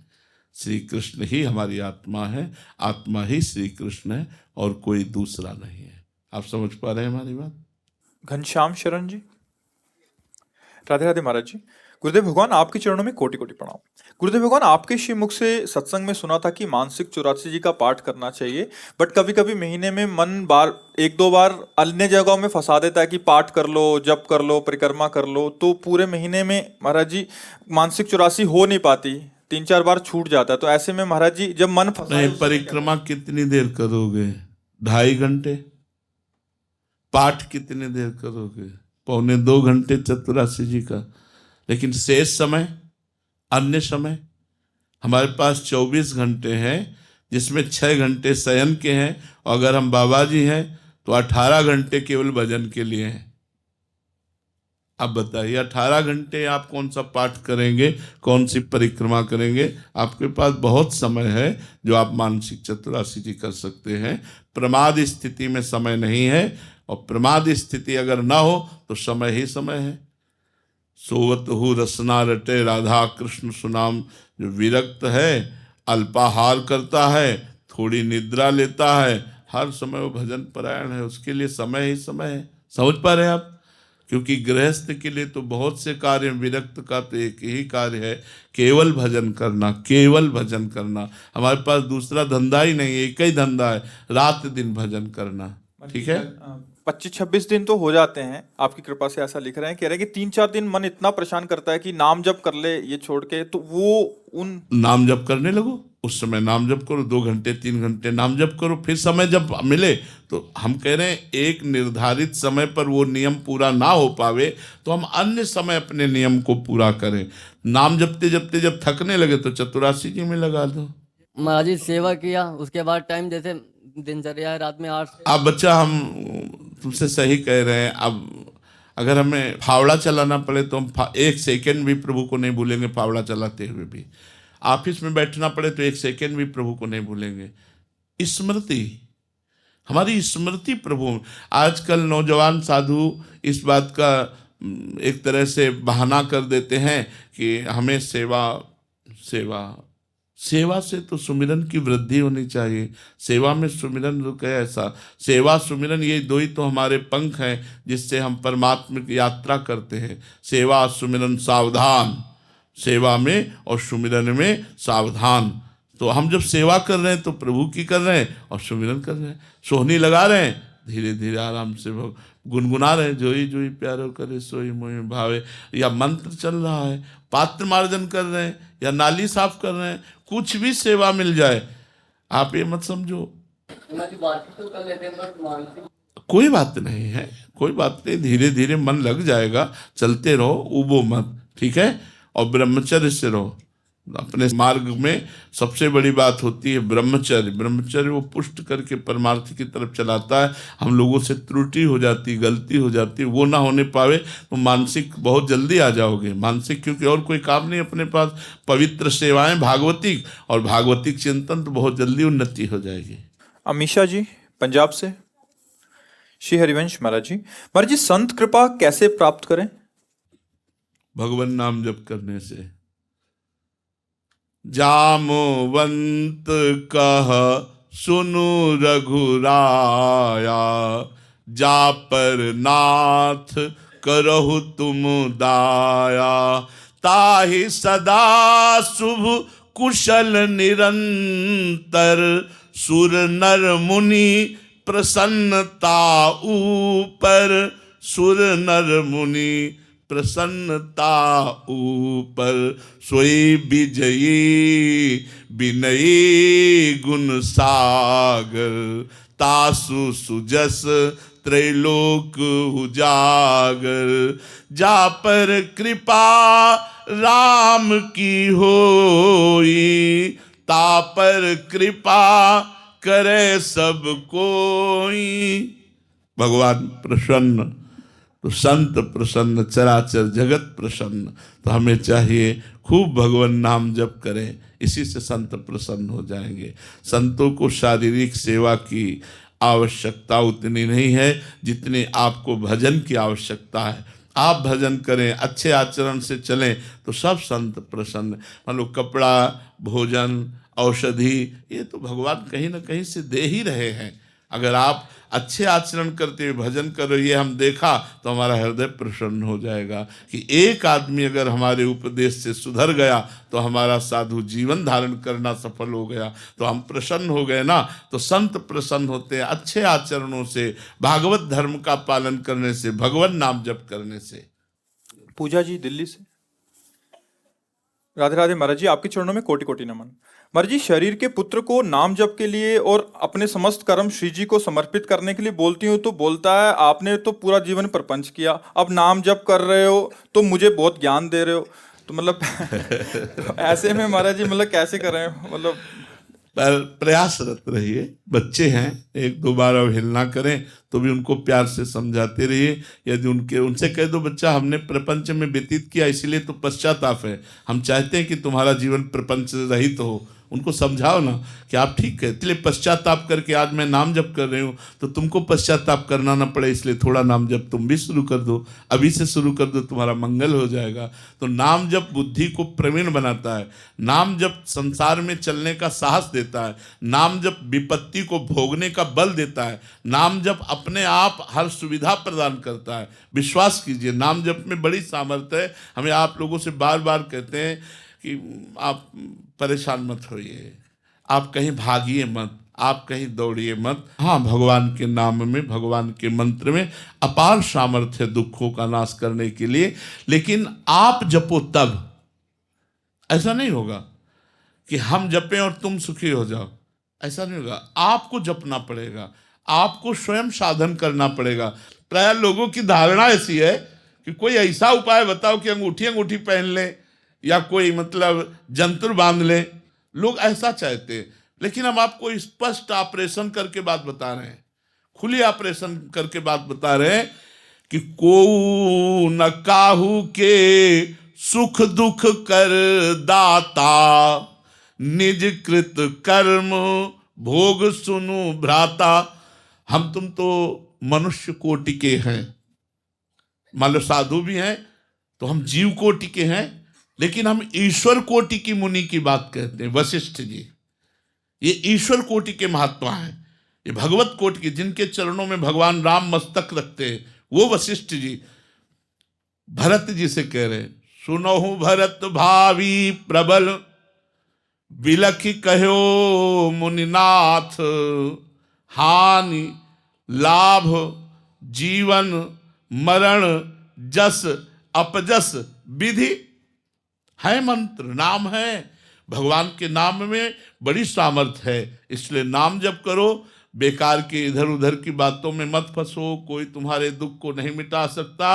श्री कृष्ण ही हमारी आत्मा है, आत्मा ही श्री कृष्ण है और कोई दूसरा नहीं है। आप समझ पा रहे हैं हमारी बात? घनश्याम शरण जी। राधे राधे महाराज जी। गुरुदेव भगवान, आपके चरणों में कोटि कोटि प्रणाम। गुरुदेव भगवान, आपके श्री मुख से सत्संग में सुना था कि मानसिक 84 जी का पाठ करना चाहिए, बट कभी कभी महीने में मन बार एक दो बार अन्य जगहों में फंसा देता है कि पाठ कर लो, जप कर लो, परिक्रमा कर लो, तो पूरे महीने में महाराज जी मानसिक 84 हो नहीं पाती, 3-4 बार छूट जाता है। तो ऐसे में महाराज जी जब मन फंसा, परिक्रमा कितनी देर करोगे? 2.5 घंटे। पाठ कितनी देर करोगे? 1.25 घंटे 84 जी का। लेकिन शेष समय, अन्य समय हमारे पास 24 घंटे हैं, जिसमें 6 घंटे शयन के हैं, और अगर हम बाबा जी हैं तो 18 घंटे केवल भजन के लिए हैं। अब बताइए 18 घंटे आप कौन सा पाठ करेंगे, कौन सी परिक्रमा करेंगे? आपके पास बहुत समय है जो आप मानसिक चतुरासी जी कर सकते हैं। प्रमाद स्थिति में समय नहीं है, और प्रमाद स्थिति अगर ना हो तो समय ही समय है। सोवत हु रसना रटे राधा कृष्ण सुनाम। जो विरक्त है, अल्पाहार करता है, थोड़ी निद्रा लेता है, हर समय वो भजन परायण है, उसके लिए समय ही समय है। समझ पा रहे हैं आप? क्योंकि गृहस्थ के लिए तो बहुत से कार्य, विरक्त का तो एक ही कार्य है, केवल भजन करना, केवल भजन करना। हमारे पास दूसरा धंधा ही नहीं है, एक ही धंधा है, रात दिन भजन करना। ठीक है, 25-26 दिन तो हो जाते हैं आपकी कृपा से, ऐसा लिख रहे हैं। कह रहे हैं कि 3-4 दिन मन इतना परेशान करता है कि नाम जप कर ले ये छोड़ के, तो वो उन नाम जप करने लगो, उस समय नाम जप करो, 2 घंटे 3 घंटे नाम जप करो। फिर समय जब मिले तो हम कह रहे हैं एक निर्धारित समय पर वो नियम पूरा ना हो पावे तो हम अन्य समय अपने नियम को पूरा करें। नाम जपते जपते जब थकने लगे तो चतुरासी जी में लगा दो। महाराज जी सेवा किया, उसके बाद टाइम जैसे दिनचर्या है रात में 8 से। आप बच्चा, हम तुमसे सही कह रहे हैं। अब अगर हमें फावड़ा चलाना पड़े तो हम 1 सेकेंड भी प्रभु को नहीं भूलेंगे, फावड़ा चलाते हुए भी। ऑफिस में बैठना पड़े तो 1 सेकेंड भी प्रभु को नहीं भूलेंगे। स्मृति, हमारी स्मृति प्रभु। आजकल नौजवान साधु इस बात का एक तरह से बहाना कर देते हैं कि हमें सेवा सेवा सेवा से तो सुमिरन की वृद्धि होनी चाहिए। सेवा में सुमिरन रुक है, ऐसा सेवा सुमिरन ये 2 ही तो हमारे पंख हैं जिससे हम परमात्मा की यात्रा करते हैं। सेवा सुमिरन सावधान, सेवा में और सुमिरन में सावधान। तो हम जब सेवा कर रहे हैं तो प्रभु की कर रहे हैं और सुमिरन कर रहे हैं, सोहनी लगा रहे हैं, धीरे धीरे आराम से गुनगुना रहे हैं, जोई जोई प्यारो करे सोई मोहि भावे, या मंत्र चल रहा है, पात्र मार्जन कर रहे हैं, या नाली साफ कर रहे हैं, कुछ भी सेवा मिल जाए। आप ये मत समझो तो कर लेते हैं, बट मानसिक कोई बात नहीं है, कोई बात नहीं, धीरे धीरे मन लग जाएगा, चलते रहो, उबो मत, ठीक है। और ब्रह्मचर्य से रहो। अपने मार्ग में सबसे बड़ी बात होती है ब्रह्मचर्य। ब्रह्मचर्य वो पुष्ट करके परमार्थ की तरफ चलाता है। हम लोगों से त्रुटि हो जाती, गलती हो जाती, वो ना होने पावे तो मानसिक बहुत जल्दी आ जाओगे। मानसिक क्योंकि और कोई काम नहीं अपने पास, पवित्र सेवाएं भागवतिक और भागवतिक चिंतन, तो बहुत जल्दी उन्नति हो जाएगी। अमीषा जी पंजाब से। श्री हरिवंश महाराज जी संत कृपा कैसे प्राप्त करें? भगवान नाम जप करने से। जामवंत कह सुनु रघुराया, जा पर नाथ करहु तुम दाया, ताहि सदा शुभ कुशल निरंतर, सुर नर मुनि प्रसन्नता ऊपर, सुर नर मुनि प्रसन्नता ऊपर, सोई विजयी विनयी गुण सागर, तासु सुजस त्रैलोक उजागर, जा पर कृपा राम की होई, ता पर कृपा करे सब कोई। भगवान प्रसन्न तो संत प्रसन्न, चराचर जगत प्रसन्न। तो हमें चाहिए खूब भगवान नाम जप करें, इसी से संत प्रसन्न हो जाएंगे। संतों को शारीरिक सेवा की आवश्यकता उतनी नहीं है जितनी आपको भजन की आवश्यकता है। आप भजन करें, अच्छे आचरण से चलें तो सब संत प्रसन्न। मान लो कपड़ा, भोजन, औषधि, ये तो भगवान कहीं ना कहीं से दे ही रहे हैं। अगर आप अच्छे आचरण करते हुए भजन करो, ये हम देखा तो हमारा हृदय प्रसन्न हो जाएगा कि एक आदमी अगर हमारे उपदेश से सुधर गया तो हमारा साधु जीवन धारण करना सफल हो गया, तो हम प्रसन्न हो गए ना। तो संत प्रसन्न होते हैं अच्छे आचरणों से, भागवत धर्म का पालन करने से, भगवान नाम जप करने से। पूजा जी दिल्ली से। राधे राधे महाराज जी, आपके चरणों में कोटि कोटि नमन। महाराज जी, शरीर के पुत्र को नाम जप के लिए और अपने समस्त कर्म श्री जी को समर्पित करने के लिए बोलती हूँ तो बोलता है आपने तो पूरा जीवन प्रपंच किया, अब नाम जप कर रहे हो तो मुझे बहुत ज्ञान दे रहे हो। तो मतलब तो ऐसे में महाराज जी मतलब कैसे करें? मतलब पर प्रयासरत रहिए। बच्चे हैं, एक दो बार अवहेलना करें तो भी उनको प्यार से समझाते रहिए। यदि उनसे कह दो बच्चा हमने प्रपंच में व्यतीत किया इसलिए तो पश्चाताप है, हम चाहते हैं कि तुम्हारा जीवन प्रपंच रहित हो, उनको समझाओ ना कि आप ठीक कहते, इसलिए पश्चाताप करके आज मैं नाम जप कर रही हूँ तो तुमको पश्चाताप करना ना पड़े, इसलिए थोड़ा नाम जप तुम भी शुरू कर दो, अभी से शुरू कर दो, तुम्हारा मंगल हो जाएगा। तो नाम जप बुद्धि को प्रवीण बनाता है, नाम जप संसार में चलने का साहस देता है, नाम जप विपत्ति को भोगने का बल देता है, नाम जप अपने आप हर सुविधा प्रदान करता है। विश्वास कीजिए, नाम जप में बड़ी सामर्थ्य है। हमें आप लोगों से बार बार कहते हैं कि आप परेशान मत होइए, आप कहीं भागिए मत, आप कहीं दौड़िए मत। हाँ, भगवान के नाम में, भगवान के मंत्र में अपार सामर्थ्य है दुखों का नाश करने के लिए, लेकिन आप जपो तब। ऐसा नहीं होगा कि हम जपें और तुम सुखी हो जाओ, ऐसा नहीं होगा। आपको जपना पड़ेगा, आपको स्वयं साधन करना पड़ेगा। प्राय लोगों की धारणा ऐसी है कि कोई ऐसा उपाय बताओ कि अंगूठी पहन ले या कोई मतलब जंतुर बांध ले, लोग ऐसा चाहते हैं। लेकिन हम आपको स्पष्ट ऑपरेशन करके बात बता रहे हैं, खुली ऑपरेशन करके बात बता रहे हैं कि को न काहू के सुख दुख कर दाता, निज कृत कर्म भोग सुनु भ्राता। हम तुम तो मनुष्य कोटि के हैं, मान लो साधु भी हैं तो हम जीव कोटि के हैं, लेकिन हम ईश्वर कोटि की मुनि की बात कहते हैं। वशिष्ठ जी ये ईश्वर कोटि के महात्मा हैं, ये भगवत कोटि के, जिनके चरणों में भगवान राम मस्तक रखते हैं, वो वशिष्ठ जी भरत जी से कह रहे हैं, सुनहु भरत भावी प्रबल, बिलखि कहो मुनिनाथ, हानि लाभ जीवन मरण जस अपजस विधि। है मंत्र, नाम है, भगवान के नाम में बड़ी सामर्थ्य है, इसलिए नाम जप करो। बेकार के इधर उधर की बातों में मत फंसो, कोई तुम्हारे दुख को नहीं मिटा सकता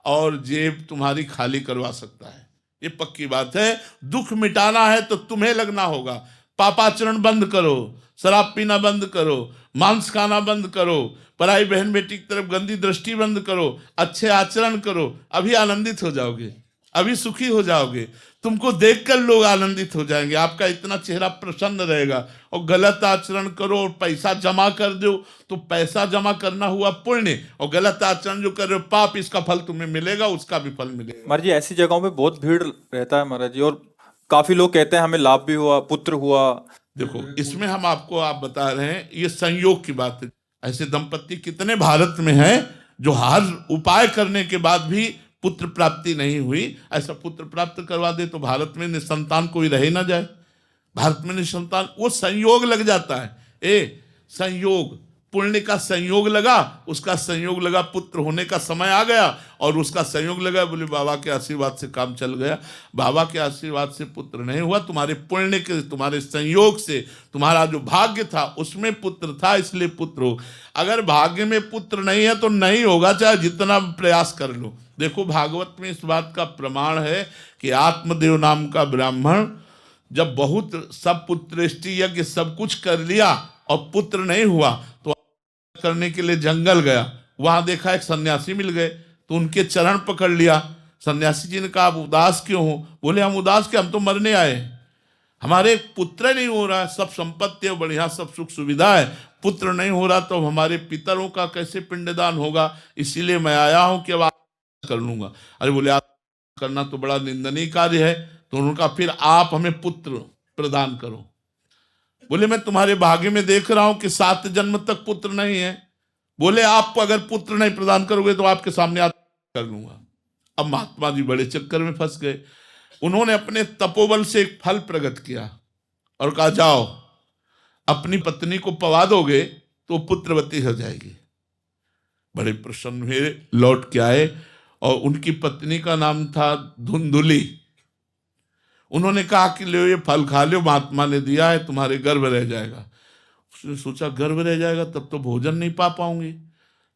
और जेब तुम्हारी खाली करवा सकता है, ये पक्की बात है। दुख मिटाना है तो तुम्हें लगना होगा। पापाचरण बंद करो, शराब पीना बंद करो, मांस खाना बंद करो, पराई बहन बेटी की तरफ गंदी दृष्टि बंद करो, अच्छे आचरण करो, अभी आनंदित हो जाओगे, अभी सुखी हो जाओगे। तुमको देखकर लोग आनंदित हो जाएंगे, आपका इतना चेहरा प्रसन्न रहेगा। और गलत आचरण करो और पैसा जमा कर दो तो पैसा जमा करना हुआ पुण्य, और गलत आचरण जो कर रहे हो पाप, इसका फल तुम्हें मिलेगा, उसका भी फल मिलेगा। महाराज जी ऐसी जगहों पे बहुत भीड़ रहता है महाराज जी, और काफी लोग कहते हैं हमें लाभ भी हुआ, पुत्र हुआ। देखो इसमें हम आपको आप बता रहे हैं, ये संयोग की बात है। ऐसे दंपत्ति कितने भारत में हैं जो हर उपाय करने के बाद भी पुत्र प्राप्ति नहीं हुई। ऐसा पुत्र प्राप्त करवा दे तो भारत में निसंतान कोई रहे ना जाए। भारत में निसंतान वो संयोग लग जाता है, संयोग, पुण्य का संयोग लगा, उसका संयोग लगा, पुत्र होने का समय आ गया और उसका संयोग लगा, बोले बाबा के आशीर्वाद से काम चल गया। बाबा के आशीर्वाद से पुत्र नहीं हुआ, तुम्हारे पुण्य के, तुम्हारे संयोग से, तुम्हारा जो भाग्य था उसमें पुत्र था, इसलिए पुत्र हो। अगर भाग्य में पुत्र नहीं है तो नहीं होगा, चाहे जितना प्रयास कर लो। देखो भागवत में इस बात का प्रमाण है कि आत्मदेव नाम का ब्राह्मण जब बहुत सब पुत्रेष्टि यज्ञ सब कुछ कर लिया और पुत्र नहीं हुआ तो करने के लिए जंगल गया, वहां देखा एक सन्यासी मिल गए तो उनके चरण पकड़ लिया। सन्यासी जी ने कहा आप उदास क्यों हो? बोले हम उदास क्या, हम तो मरने आए, हमारे पुत्र नहीं हो रहा है, सब संपत्ति है बढ़िया, सब सुख सुविधा है, पुत्र नहीं हो रहा तो हमारे पितरों का कैसे पिंडदान होगा, इसीलिए मैं आया हूं कि अब कर लूंगा। अरे बोले आप करना तो बड़ा निंदनीय कार्य है। तो उन्होंने कहा फिर आप हमें पुत्र प्रदान करो। बोले मैं तुम्हारे भाग्य में देख रहा हूं कि 7 जन्म तक पुत्र नहीं है। बोले आप अगर पुत्र नहीं प्रदान करोगे तो आपके सामने कर लूंगा। अब महात्मा जी बड़े चक्कर में फंस गए। उन्होंने अपने तपोबल से एक फल प्रकट किया और कहा जाओ अपनी पत्नी को पवा दोगे तो पुत्रवती हो जाएगी। बड़े प्रसन्न हुए, लौट के आए और उनकी पत्नी का नाम था धुंधुली। उन्होंने कहा कि लो ये फल खा लो, महात्मा ने दिया है, तुम्हारे गर्भ रह जाएगा। उसने सोचा गर्भ रह जाएगा तब तो भोजन नहीं पा पाऊंगी,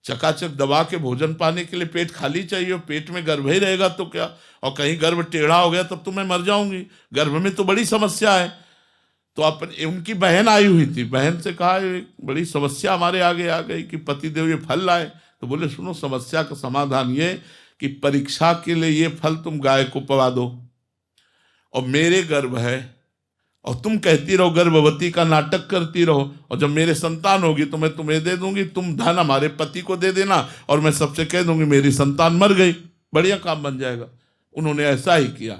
चकाचक दबा के भोजन पाने के लिए पेट खाली चाहिए, पेट में गर्भ ही रहेगा तो क्या, और कहीं गर्भ टेढ़ा हो गया तब तो मैं मर जाऊंगी, गर्भ में तो बड़ी समस्या है। तो अपन उनकी बहन आई हुई थी, बहन से कहा एक बड़ी समस्या हमारे आगे आ गई कि पतिदेव ये फल लाए। तो बोले सुनो, समस्या का समाधान ये कि परीक्षा के लिए ये फल तुम गाय को पवा दो, और मेरे गर्भ है, और तुम कहती रहो गर्भवती का नाटक करती रहो, और जब मेरे संतान होगी तो मैं तुम्हें दे दूंगी, तुम धन हमारे पति को दे देना, और मैं सबसे कह दूंगी मेरी संतान मर गई, बढ़िया काम बन जाएगा। उन्होंने ऐसा ही किया।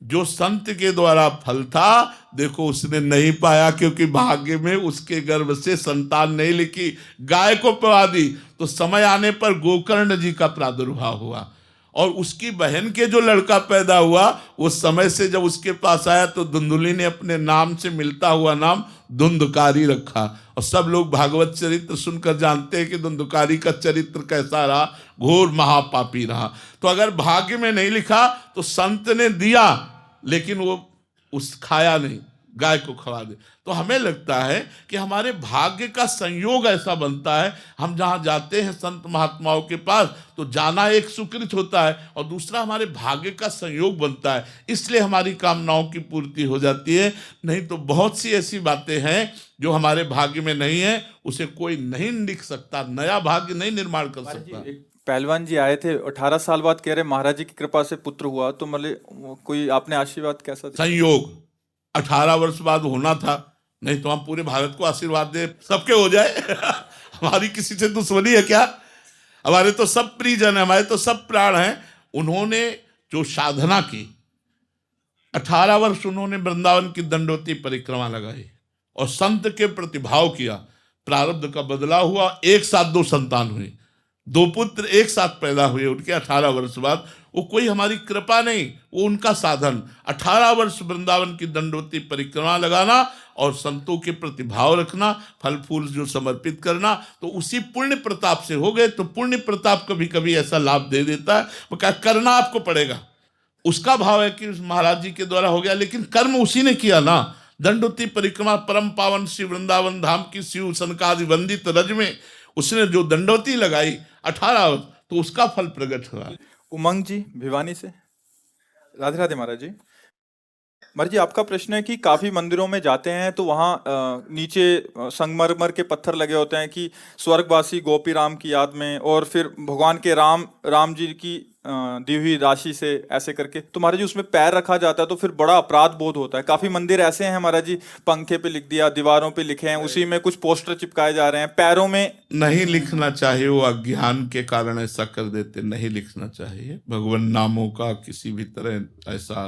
जो संत के द्वारा फल था, देखो उसने नहीं पाया, क्योंकि भाग्य में उसके गर्भ से संतान नहीं लिखी, गाय को पवा दी। तो समय आने पर गोकर्ण जी का प्रादुर्भाव हुआ, और उसकी बहन के जो लड़का पैदा हुआ, उस समय से जब उसके पास आया तो धुंधुली ने अपने नाम से मिलता हुआ नाम धुंधकारी रखा। और सब लोग भागवत चरित्र सुनकर जानते हैं कि धुंधकारी का चरित्र कैसा रहा, घोर महापापी रहा। तो अगर भाग्य में नहीं लिखा तो संत ने दिया, लेकिन वो उस खाया नहीं, गाय को खवा दे। तो हमें लगता है कि हमारे भाग्य का संयोग ऐसा बनता है, हम जहाँ जाते हैं संत महात्माओं के पास तो जाना एक सुकृत होता है, और दूसरा हमारे भाग्य का संयोग बनता है, इसलिए हमारी कामनाओं की पूर्ति हो जाती है। नहीं तो बहुत सी ऐसी बातें हैं जो हमारे भाग्य में नहीं है, उसे कोई नहीं लिख सकता, नया भाग्य नहीं निर्माण कर सकता। पहलवान जी आए थे, 18 साल बाद कह रहे महाराज जी की कृपा से पुत्र हुआ, तो मतलब कोई आपने आशीर्वाद कैसा दिया? संयोग 18 वर्ष बाद होना था, नहीं तो हम पूरे भारत को आशीर्वाद दे सबके हो जाए हमारी किसी से दुश्मनी है क्या? हमारे तो सब प्रियजन है, हमारे तो सब प्राण हैं। उन्होंने जो साधना की, 18 वर्ष उन्होंने वृंदावन की दंडवती परिक्रमा लगाई और संत के प्रतिभाव किया, प्रारब्ध का बदलाव हुआ, एक साथ 2 संतान हुई, 2 पुत्र एक साथ पैदा हुए उनके 18 वर्ष बाद। वो कोई हमारी कृपा नहीं, वो उनका साधन। 18 वर्ष वृंदावन की दंडवती परिक्रमा लगाना और संतों के प्रतिभाव रखना, फल फूल जो समर्पित करना, तो उसी पुण्य प्रताप से हो गए। तो पुण्य प्रताप कभी कभी ऐसा लाभ दे देता है, वो क्या करना आपको पड़ेगा। उसका भाव है कि महाराज जी के द्वारा हो गया, लेकिन कर्म उसी ने किया ना। दंडवती परिक्रमा परम पावन श्री वृंदावन धाम की शिव सनकादि वंदित रज में उसने जो दंडवती लगाई 18 वर्ष, तो उसका फल प्रकट हुआ। उमंग जी भिवानी से, राधे राधे महाराज जी। महाराज जी आपका प्रश्न है कि काफी मंदिरों में जाते हैं तो वहाँ नीचे संगमरमर के पत्थर लगे होते हैं कि स्वर्गवासी गोपी राम की याद में, और फिर भगवान के राम जी की दी हुई राशि से ऐसे करके, तो महाराज जी उसमें पैर रखा जाता है तो फिर बड़ा अपराध बोध होता है। काफी मंदिर ऐसे हैं महाराज जी, पंखे पे लिख दिया, दीवारों पे लिखे हैं, उसी में कुछ पोस्टर चिपकाए जा रहे हैं, पैरों में नहीं लिखना चाहिए। वो अज्ञान के कारण ऐसा कर देते, नहीं लिखना चाहिए। भगवान नामों का किसी भी तरह ऐसा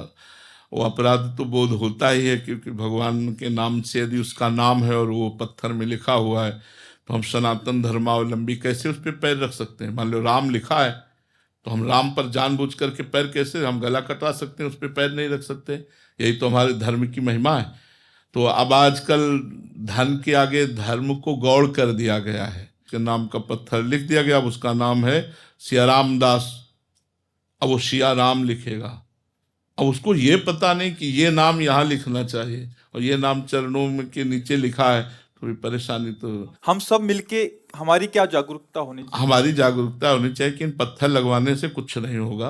वो अपराध तो बोध होता ही है, क्योंकि भगवान के नाम से यदि उसका नाम है और वो पत्थर में लिखा हुआ है, तो हम सनातन धर्मावलंबी कैसे उस पर पैर रख सकते हैं? मान लो राम लिखा है तो हम राम पर जानबूझ करके पैर कैसे, हम गला कटवा सकते हैं, उस पर पैर नहीं रख सकते? यही तो हमारे धर्म की महिमा है। तो अब आजकल धन के आगे धर्म को गौड़ कर दिया गया है, उसके नाम का पत्थर लिख दिया गया, अब उसका नाम है सियाराम दास, अब वो सिया राम लिखेगा। अब उसको ये पता नहीं कि ये नाम यहाँ लिखना चाहिए और ये नाम चरणों में के नीचे लिखा है, थोड़ी परेशानी। तो हम सब मिलके हमारी क्या जागरूकता होनी चाहिए? हमारी जागरूकता होनी चाहिए कि इन पत्थर लगवाने से कुछ नहीं होगा।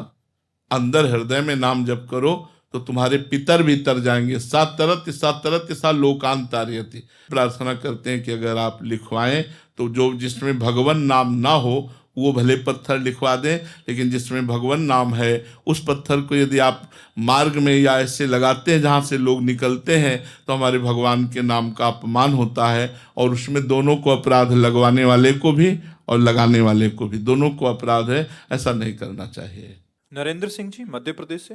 अंदर हृदय में नाम जप करो तो तुम्हारे पितर भी तर जाएंगे। सात तरत सा लोकांतार्यति। प्रार्थना करते हैं कि अगर आप लिखवाएं तो जो जिसमें भगवान नाम ना हो वो भले पत्थर लिखवा दें, लेकिन जिसमें भगवान नाम है उस पत्थर को यदि आप मार्ग में या ऐसे लगाते हैं जहाँ से लोग निकलते हैं, तो हमारे भगवान के नाम का अपमान होता है, और उसमें दोनों को अपराध, लगवाने वाले को भी और लगाने वाले को भी, दोनों को अपराध है। ऐसा नहीं करना चाहिए। नरेंद्र सिंह जी मध्य प्रदेश से,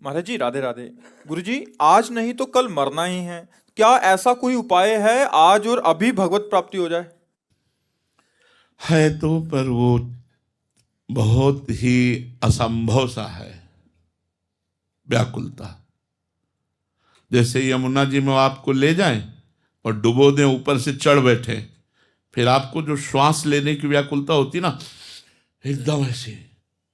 महाराज जी राधे राधे। गुरु जी आज नहीं तो कल मरना ही है, क्या ऐसा कोई उपाय है आज और अभी भगवत प्राप्ति हो जाए? है तो, पर वो बहुत ही असंभव सा है। व्याकुलता, जैसे यमुना जी में आपको ले जाएं और डुबो दें, ऊपर से चढ़ बैठे, फिर आपको जो श्वास लेने की व्याकुलता होती ना, एकदम ऐसे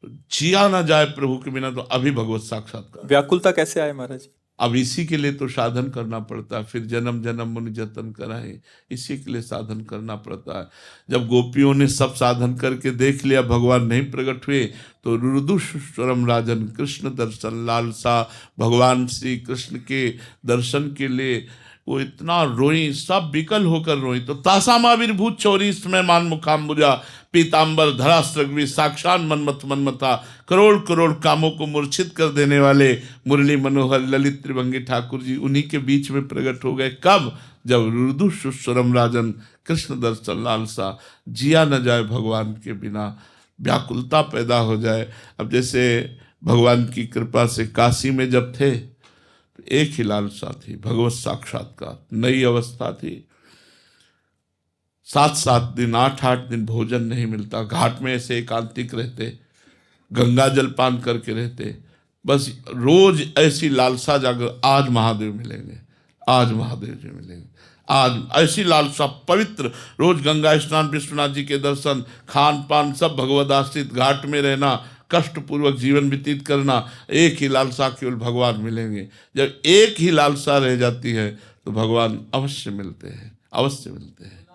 जिया ना जाए प्रभु के बिना, तो अभी भगवत साक्षात्कार। व्याकुलता कैसे आए महाराज? अब इसी के लिए तो साधन करना पड़ता है, फिर जन्म जन्म मुनि जतन कराए, इसी के लिए साधन करना पड़ता है। जब गोपियों ने सब साधन करके देख लिया भगवान नहीं प्रकट हुए, तो रुदुषरम राजन कृष्ण दर्शन लालसा, भगवान श्री कृष्ण के दर्शन के लिए वो इतना रोई, सब विकल होकर रोई। तो तासामाविर्भूत चौरी समय मान मुखाम्बुजा, पीताम्बर धरास्त्रग्वी साक्षात मनमथ मनमथा, करोड़ करोड़ कामों को मूर्छित कर देने वाले मुरली मनोहर ललित त्रिभंगी ठाकुर जी उन्हीं के बीच में प्रकट हो गए। कब? जब रुदुषरम राजन कृष्ण दर्शन लालसा, जिया न जाए भगवान के बिना, व्याकुलता पैदा हो जाए। अब जैसे भगवान की कृपा से काशी में जब थे, एक ही लालसा थी, भगवत साक्षात्कार, नई अवस्था थी। 7-7 दिन 8-8 दिन भोजन नहीं मिलता, घाट में ऐसे एकांतिक रहते, गंगा जल पान करके रहते, बस रोज ऐसी लालसा जागर, आज महादेव मिलेंगे, आज महादेव जी मिलेंगे, आज ऐसी लालसा पवित्र, रोज गंगा स्नान, विश्वनाथ जी के दर्शन, खान पान सब भगवद आश्रित, घाट में रहना, कष्ट पूर्वक जीवन व्यतीत करना, एक ही लालसा, केवल भगवान मिलेंगे। जब एक ही लालसा रह जाती है तो भगवान अवश्य मिलते हैं, अवश्य मिलते हैं।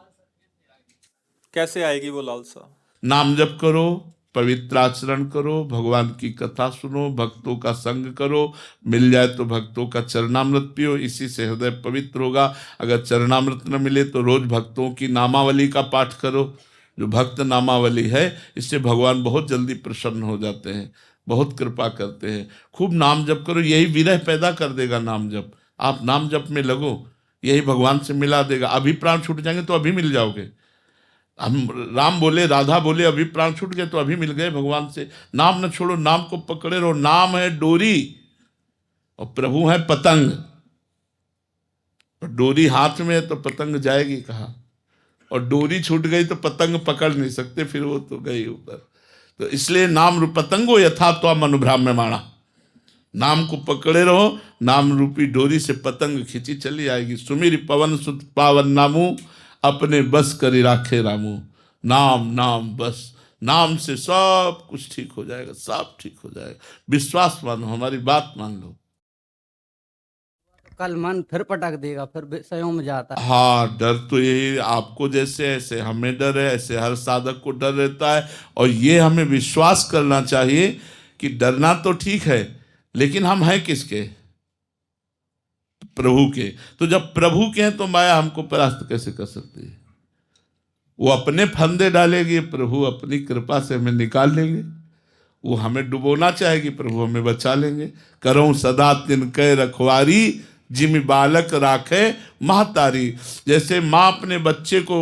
कैसे आएगी वो लालसा? नाम जप करो, पवित्र आचरण करो, भगवान की कथा सुनो, भक्तों का संग करो, मिल जाए तो भक्तों का चरणामृत पियो, इसी से हृदय पवित्र होगा। अगर चरणामृत न मिले तो रोज भक्तों की नामावली का पाठ करो, जो भक्त नामावली है, इससे भगवान बहुत जल्दी प्रसन्न हो जाते हैं, बहुत कृपा करते हैं। खूब नाम जप करो, यही विरह पैदा कर देगा नाम जप। आप नाम जप में लगो, यही भगवान से मिला देगा। अभी प्राण छूट जाएंगे तो अभी मिल जाओगे। हम राम बोले, राधा बोले, अभी प्राण छूट गए तो अभी मिल गए भगवान से। नाम न छोड़ो, नाम को पकड़े रहो। नाम है डोरी और प्रभु है पतंग, और डोरी हाथ में है तो पतंग जाएगी कहाँ, और डोरी छूट गई तो पतंग पकड़ नहीं सकते, फिर वो तो गई ऊपर। तो इसलिए नाम पतंगो यथा तो मनुभ्राम्यमाणा, नाम को पकड़े रहो, नाम रूपी डोरी से पतंग खींची चली आएगी। सुमिर पवन सुत पावन नामू, अपने बस करी राखे रामू। नाम नाम बस, नाम से सब कुछ ठीक हो जाएगा, सब ठीक हो जाएगा। विश्वास मानो, हमारी बात मान लो। कल मन फिर पटक देगा, फिर विषयों में जाता है। हाँ, डर तो यही, आपको जैसे ऐसे हमें डर है, ऐसे हर साधक को डर रहता है। और ये हमें विश्वास करना चाहिए कि डरना तो ठीक है, लेकिन हम हैं किसके? प्रभु के। तो जब प्रभु के हैं तो माया हमको परास्त कैसे कर सकती है? वो अपने फंदे डालेगी, प्रभु अपनी कृपा से हमें निकाल लेंगे। वो हमें डुबोना चाहेगी, प्रभु हमें बचा लेंगे। करो सदा तिन कै रखवारी, जिमि बालक राखे महतारी। जैसे माँ अपने बच्चे को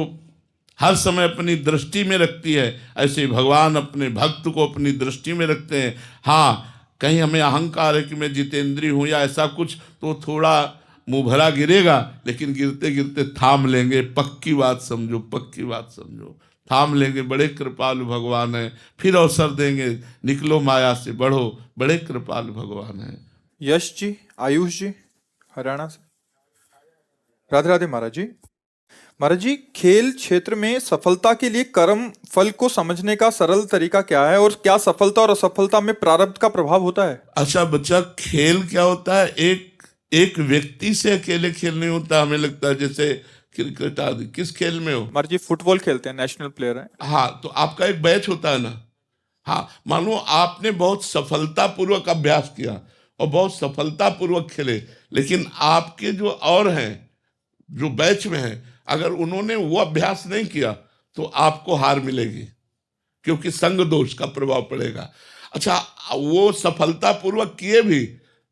हर समय अपनी दृष्टि में रखती है, ऐसे ही भगवान अपने भक्त को अपनी दृष्टि में रखते हैं। हाँ, कहीं हमें अहंकार है कि मैं जितेंद्रीय हूँ या ऐसा कुछ, तो थोड़ा मुंह भरा गिरेगा, लेकिन गिरते गिरते थाम लेंगे। पक्की बात समझो, पक्की बात समझो, थाम लेंगे। बड़े कृपालु भगवान है, फिर अवसर देंगे, निकलो माया से, बढ़ो। बड़े कृपालु भगवान है। यश जी, आयुष जी, हरियाणा से। राधे राधे महाराज जी। महाराज जी, खेल क्षेत्र में सफलता के लिए कर्म फल को समझने का सरल तरीका क्या है, और क्या सफलता और असफलता में प्रारब्ध का प्रभाव होता है? अच्छा बच्चा, खेल क्या होता है? एक व्यक्ति से अकेले खेल नहीं होता। हमें लगता है जैसे क्रिकेट आदि। किस खेल में हो? महाराज जी फुटबॉल खेलते हैं, नेशनल प्लेयर हैं। हाँ, तो आपका एक बैच होता है ना। हाँ, मान लो आपने बहुत सफलतापूर्वक अभ्यास किया और बहुत सफलतापूर्वक खेले, लेकिन आपके जो और हैं, जो बैच में हैं, अगर उन्होंने वो अभ्यास नहीं किया तो आपको हार मिलेगी, क्योंकि संग दोष का प्रभाव पड़ेगा। अच्छा, वो सफलतापूर्वक किए भी,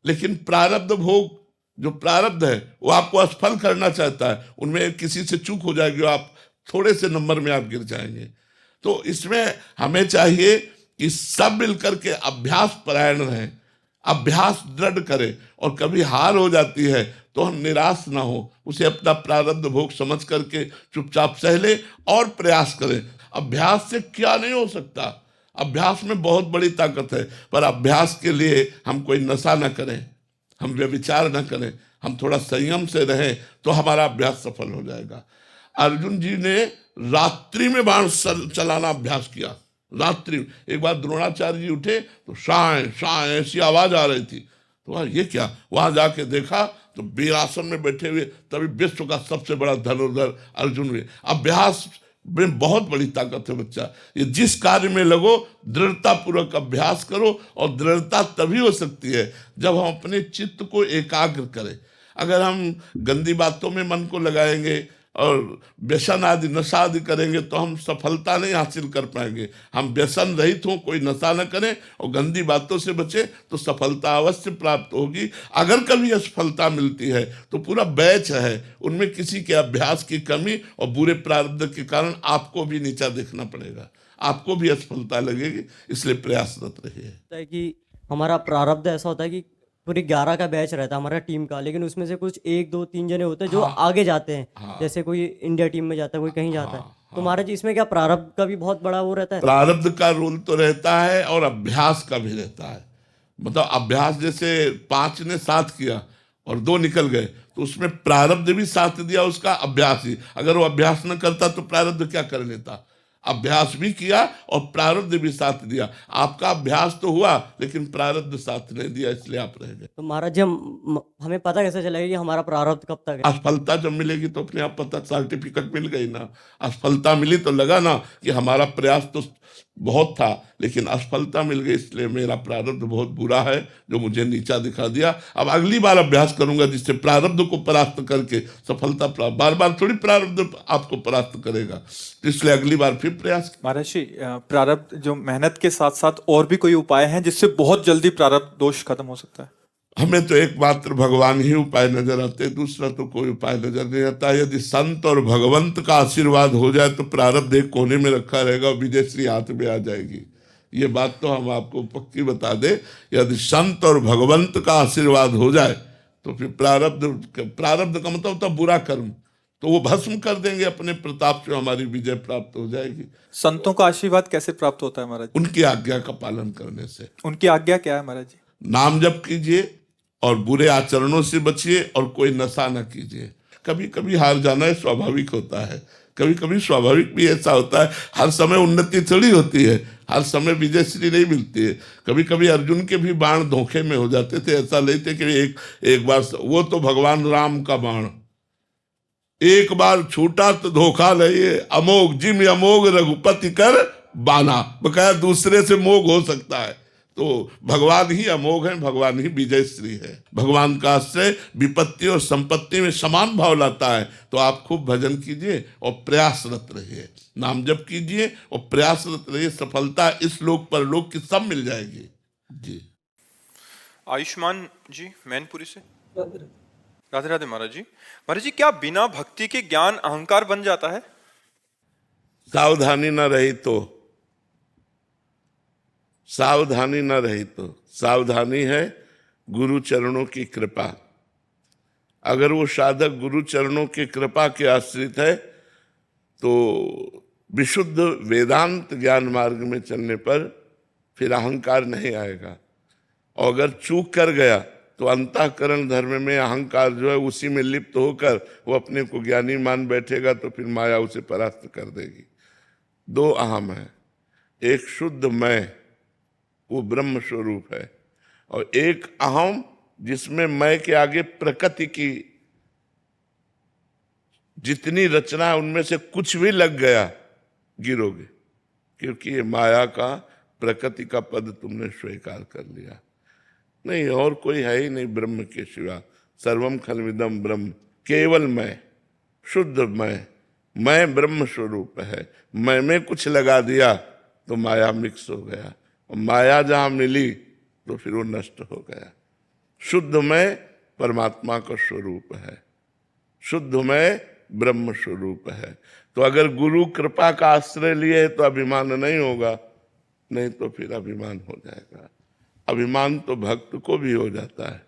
लेकिन प्रारब्ध भोग, जो प्रारब्ध है वो आपको असफल करना चाहता है, उनमें किसी से चूक हो जाएगी, आप थोड़े से नंबर में आप गिर जाएंगे। तो इसमें हमें चाहिए कि सब मिलकर के अभ्यास परायण रहें, अभ्यास दृढ़ करें, और कभी हार हो जाती है तो हम निराश ना हो, उसे अपना प्रारब्ध भोग समझ करके चुपचाप सह ले और प्रयास करें। अभ्यास से क्या नहीं हो सकता, अभ्यास में बहुत बड़ी ताकत है। पर अभ्यास के लिए हम कोई नशा न करें, हम व्यभिचार न करें, हम थोड़ा संयम से रहें तो हमारा अभ्यास सफल हो जाएगा। अर्जुन जी ने रात्रि में बाण चलाना अभ्यास किया। रात्रि, एक बार द्रोणाचार्य जी उठे तो शाय शाय ऐसी आवाज आ रही थी, तो वहाँ ये क्या, वहां जाके देखा तो वीरासन में बैठे हुए तभी विश्व का सबसे बड़ा धनुर्धर अर्जुन हुए। अभ्यास में बहुत बड़ी ताकत है बच्चा। ये जिस कार्य में लगो दृढ़ता पूर्वक अभ्यास करो, और दृढ़ता तभी हो सकती है जब हम अपने चित्त को एकाग्र करें। अगर हम गंदी बातों में मन को लगाएंगे और व्यसन आदि नशा आदि करेंगे तो हम सफलता नहीं हासिल कर पाएंगे। हम व्यसन रहित हों, कोई नशा न करें और गंदी बातों से बचे तो सफलता अवश्य प्राप्त होगी। अगर कभी असफलता मिलती है तो पूरा बैच है, उनमें किसी के अभ्यास की कमी और बुरे प्रारब्ध के कारण आपको भी नीचा देखना पड़ेगा, आपको भी असफलता लगेगी, इसलिए प्रयासरत रहिए। होता है कि हमारा प्रारब्ध ऐसा होता है कि पूरी 11 का बैच रहता है हमारा टीम का, लेकिन उसमें से कुछ 1 2 3 जने होते हैं जो आगे जाते हैं। जैसे कोई इंडिया टीम में जाता है, कोई कहीं जाता है। तो महाराज जी इसमें क्या प्रारब्ध का भी बहुत बड़ा वो रहता है? प्रारब्ध का रोल तो रहता है और अभ्यास का भी रहता है। मतलब अभ्यास जैसे 5 ने साथ किया और 2 निकल गए तो उसमें प्रारब्ध भी साथ दिया उसका, अभ्यास ही। अगर वो अभ्यास न करता तो प्रारब्ध क्या कर लेता। अभ्यास भी किया और प्रारब्ध भी साथ दिया। आपका अभ्यास तो हुआ लेकिन प्रारब्ध साथ नहीं दिया, इसलिए आप रह गए। तो महाराज जी हमें पता कैसे चलेगा कि हमारा प्रारब्ध कब तक है? असफलता जब मिलेगी तो अपने आप पता, सर्टिफिकेट मिल गई ना। असफलता मिली तो लगा ना कि हमारा प्रयास तो बहुत था लेकिन असफलता मिल गई, इसलिए मेरा प्रारब्ध बहुत बुरा है जो मुझे नीचा दिखा दिया। अब अगली बार अभ्यास करूंगा जिससे प्रारब्ध को परास्त करके सफलता प्राप्त। बार बार थोड़ी प्रारब्ध आपको परास्त करेगा, तो इसलिए अगली बार फिर प्रयास। महाराज जी प्रारब्ध जो मेहनत के साथ साथ और भी कोई उपाय हैं जिससे बहुत जल्दी प्रारब्ध दोष खत्म हो सकता है? हमें तो एकमात्र भगवान ही उपाय नजर आते, दूसरा तो कोई उपाय नजर नहीं आता। यदि संत और भगवंत का आशीर्वाद हो जाए तो प्रारब्ध एक कोने में रखा रहेगा और विजयश्री हाथ में आ जाएगी। ये बात तो हम आपको पक्की बता दे। यदि संत और भगवंत का आशीर्वाद हो जाए तो फिर प्रारब्ध का मतलब होता बुरा कर्म, तो वो भस्म कर देंगे अपने प्रताप से, हमारी विजय प्राप्त हो जाएगी। संतों का आशीर्वाद कैसे प्राप्त होता है महाराज? उनकी आज्ञा का पालन करने से। उनकी आज्ञा क्या है महाराज जी? नाम जप कीजिए और बुरे आचरणों से बचिए और कोई नशा न कीजिए। कभी कभी हार जाना है, स्वाभाविक होता है। कभी कभी स्वाभाविक भी ऐसा होता है, हर समय उन्नति थोड़ी होती है, हर समय विजयश्री नहीं मिलती है। कभी कभी अर्जुन के भी बाण धोखे में हो जाते थे। ऐसा नहीं थे कि एक बार, वो तो भगवान राम का बाण एक बार छूटा तो धोखा नहीं। अमोघ जिम अमोघ रघुपति कर बाना, बकाया दूसरे से मोग हो सकता है। तो भगवान ही अमोघ है, भगवान ही विजयश्री है। भगवान का आश्रय विपत्ति और संपत्ति में समान भाव लाता है। तो आप खूब भजन कीजिए और प्रयासरत रहिए, नाम जप कीजिए और प्रयासरत रहिए। सफलता इस लोक पर लोक की सब मिल जाएगी जी। आयुष्मान जी मैनपुरी से। राधे राधे महाराज जी। महाराज जी क्या बिना भक्ति के ज्ञान अहंकार बन जाता है? सावधानी न रही तो, सावधानी न रही तो, सावधानी है गुरु चरणों की कृपा। अगर वो साधक गुरु चरणों की कृपा के आश्रित है तो विशुद्ध वेदांत ज्ञान मार्ग में चलने पर फिर अहंकार नहीं आएगा। और अगर चूक कर गया तो अंतःकरण धर्म में अहंकार जो है उसी में लिप्त होकर वो अपने को ज्ञानी मान बैठेगा, तो फिर माया उसे परास्त कर देगी। 2 अहम है, एक शुद्ध मैं, वो ब्रह्म स्वरूप है, और एक अहम जिसमें मैं के आगे प्रकृति की जितनी रचना है उनमें से कुछ भी लग गया गिरोगे, क्योंकि ये माया का प्रकृति का पद तुमने स्वीकार कर लिया। नहीं, और कोई है ही नहीं ब्रह्म के सिवा। सर्वम खलविदम ब्रह्म, केवल मैं, शुद्ध मैं ब्रह्म स्वरूप है। मैं में कुछ लगा दिया तो माया मिक्स हो गया, और माया जहां मिली तो फिर वो नष्ट हो गया। शुद्ध मैं परमात्मा का स्वरूप है, शुद्ध मैं ब्रह्म स्वरूप है। तो अगर गुरु कृपा का आश्रय लिए तो अभिमान नहीं होगा, नहीं तो फिर अभिमान हो जाएगा। अभिमान तो भक्त को भी हो जाता है।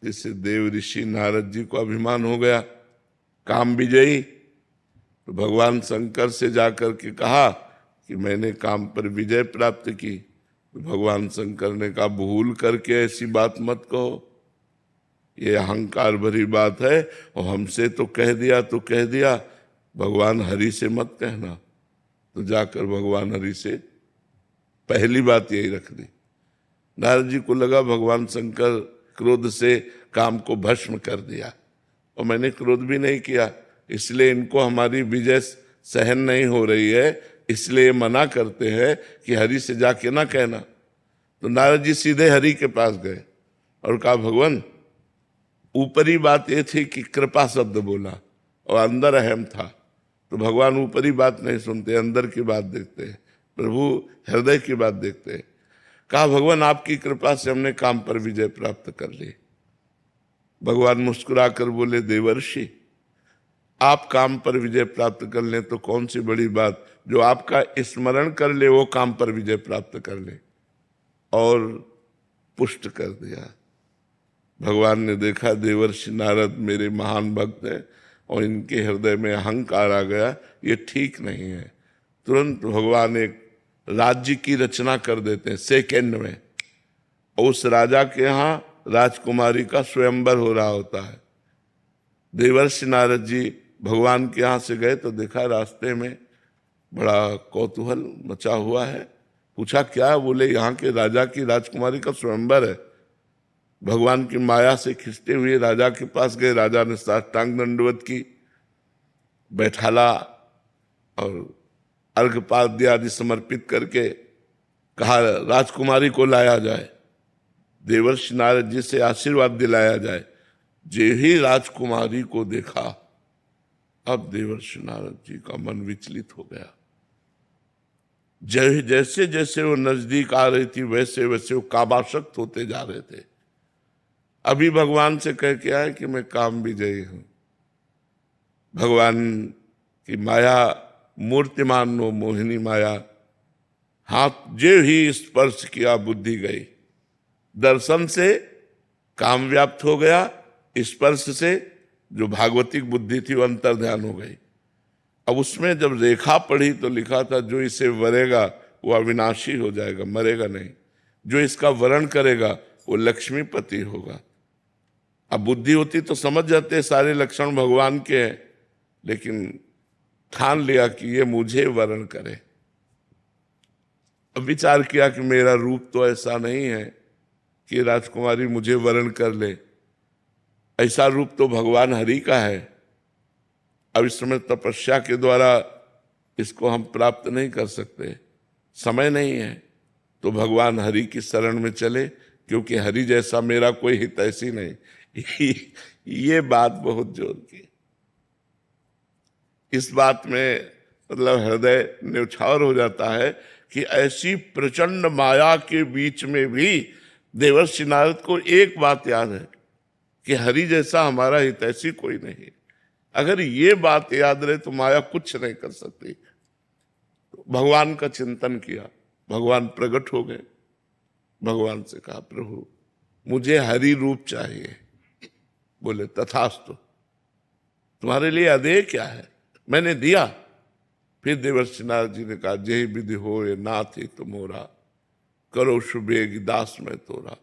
जिससे देव ऋषि नारद जी को अभिमान हो गया, काम विजयी, तो भगवान शंकर से जाकर के कहा कि मैंने काम पर विजय प्राप्त की। तो भगवान शंकर ने कहा भूल करके ऐसी बात मत कहो, ये अहंकार भरी बात है, और हमसे तो कह दिया तो कह दिया, भगवान हरि से मत कहना। तो जाकर भगवान हरि से पहली बात यही रख दी, नारद जी को लगा भगवान शंकर क्रोध से काम को भस्म कर दिया, और मैंने क्रोध भी नहीं किया, इसलिए इनको हमारी विजय सहन नहीं हो रही है, इसलिए मना करते हैं कि हरि से जाके ना कहना। तो नारद जी सीधे हरि के पास गए और कहा, भगवान, ऊपरी बात ये थी कि कृपा शब्द बोला और अंदर अहम था, तो भगवान ऊपरी बात नहीं सुनते, अंदर की बात देखते हैं, प्रभु हृदय की बात देखते हैं। कहा, भगवान आपकी कृपा से हमने काम पर विजय प्राप्त कर ली। भगवान मुस्कुरा कर बोले, देवर्षि, आप काम पर विजय प्राप्त कर लें तो कौन सी बड़ी बात, जो आपका स्मरण कर ले वो काम पर विजय प्राप्त कर ले। और पुष्ट कर दिया। भगवान ने देखा देवर्षि नारद मेरे महान भक्त हैं और इनके हृदय में अहंकार आ गया, ये ठीक नहीं है। तुरंत भगवान एक राज्य की रचना कर देते हैं सेकेंड में, और उस राजा के यहाँ राजकुमारी का स्वयंवर हो रहा होता है। देवर्षि नारद जी भगवान के यहाँ से गए तो देखा रास्ते में बड़ा कौतूहल मचा हुआ है। पूछा क्या? बोले यहाँ के राजा की राजकुमारी का स्वयंवर है। भगवान की माया से खिंचते हुए राजा के पास गए। राजा ने साष्टांग दंडवत की, बैठाला और अर्घपाद्य आदि समर्पित करके कहा राजकुमारी को लाया जाए, देवर्षि नारद जी से आशीर्वाद दिलाया जाए। जे ही राजकुमारी को देखा, अब देवर्षि नारद जी का मन विचलित हो गया। जैसे जैसे वो नजदीक आ रही थी वैसे वैसे वो कामासक्त होते जा रहे थे। अभी भगवान से कह के आए कि मैं काम विजयी हूं। भगवान की माया मूर्तिमान नो मोहिनी माया, हाथ जे ही स्पर्श किया बुद्धि गई। दर्शन से काम व्याप्त हो गया, स्पर्श से जो भागवतिक बुद्धि थी वो अंतर ध्यान हो गई। अब उसमें जब रेखा पढ़ी तो लिखा था जो इसे वरेगा वो अविनाशी हो जाएगा, मरेगा नहीं। जो इसका वरण करेगा वो लक्ष्मीपति होगा। अब बुद्धि होती तो समझ जाते सारे लक्षण भगवान के हैं, लेकिन ठान लिया कि ये मुझे वरण करे। अब विचार किया कि मेरा रूप तो ऐसा नहीं है कि राजकुमारी मुझे वरण कर ले, ऐसा रूप तो भगवान हरि का है। अब इस समय तपस्या के द्वारा इसको हम प्राप्त नहीं कर सकते, समय नहीं है, तो भगवान हरि की शरण में चले, क्योंकि हरि जैसा मेरा कोई हितैषी नहीं। ये बात बहुत जोर की। इस बात में मतलब हृदय न्यौछावर हो जाता है कि ऐसी प्रचंड माया के बीच में भी देवर्षि नारद को एक बात याद है कि हरि जैसा हमारा हितैषी कोई नहीं। अगर ये बात याद रहे तो माया कुछ नहीं कर सकती। तो भगवान का चिंतन किया, भगवान प्रकट हो गए। भगवान से कहा प्रभु मुझे हरि रूप चाहिए। बोले तथास्तु, तुम्हारे लिए अदेय क्या है, मैंने दिया। फिर देवर्षि नारद जी ने कहा जय विधि हो ये नाथ ही तुमोरा, करो शुभेगी दास में तोरा।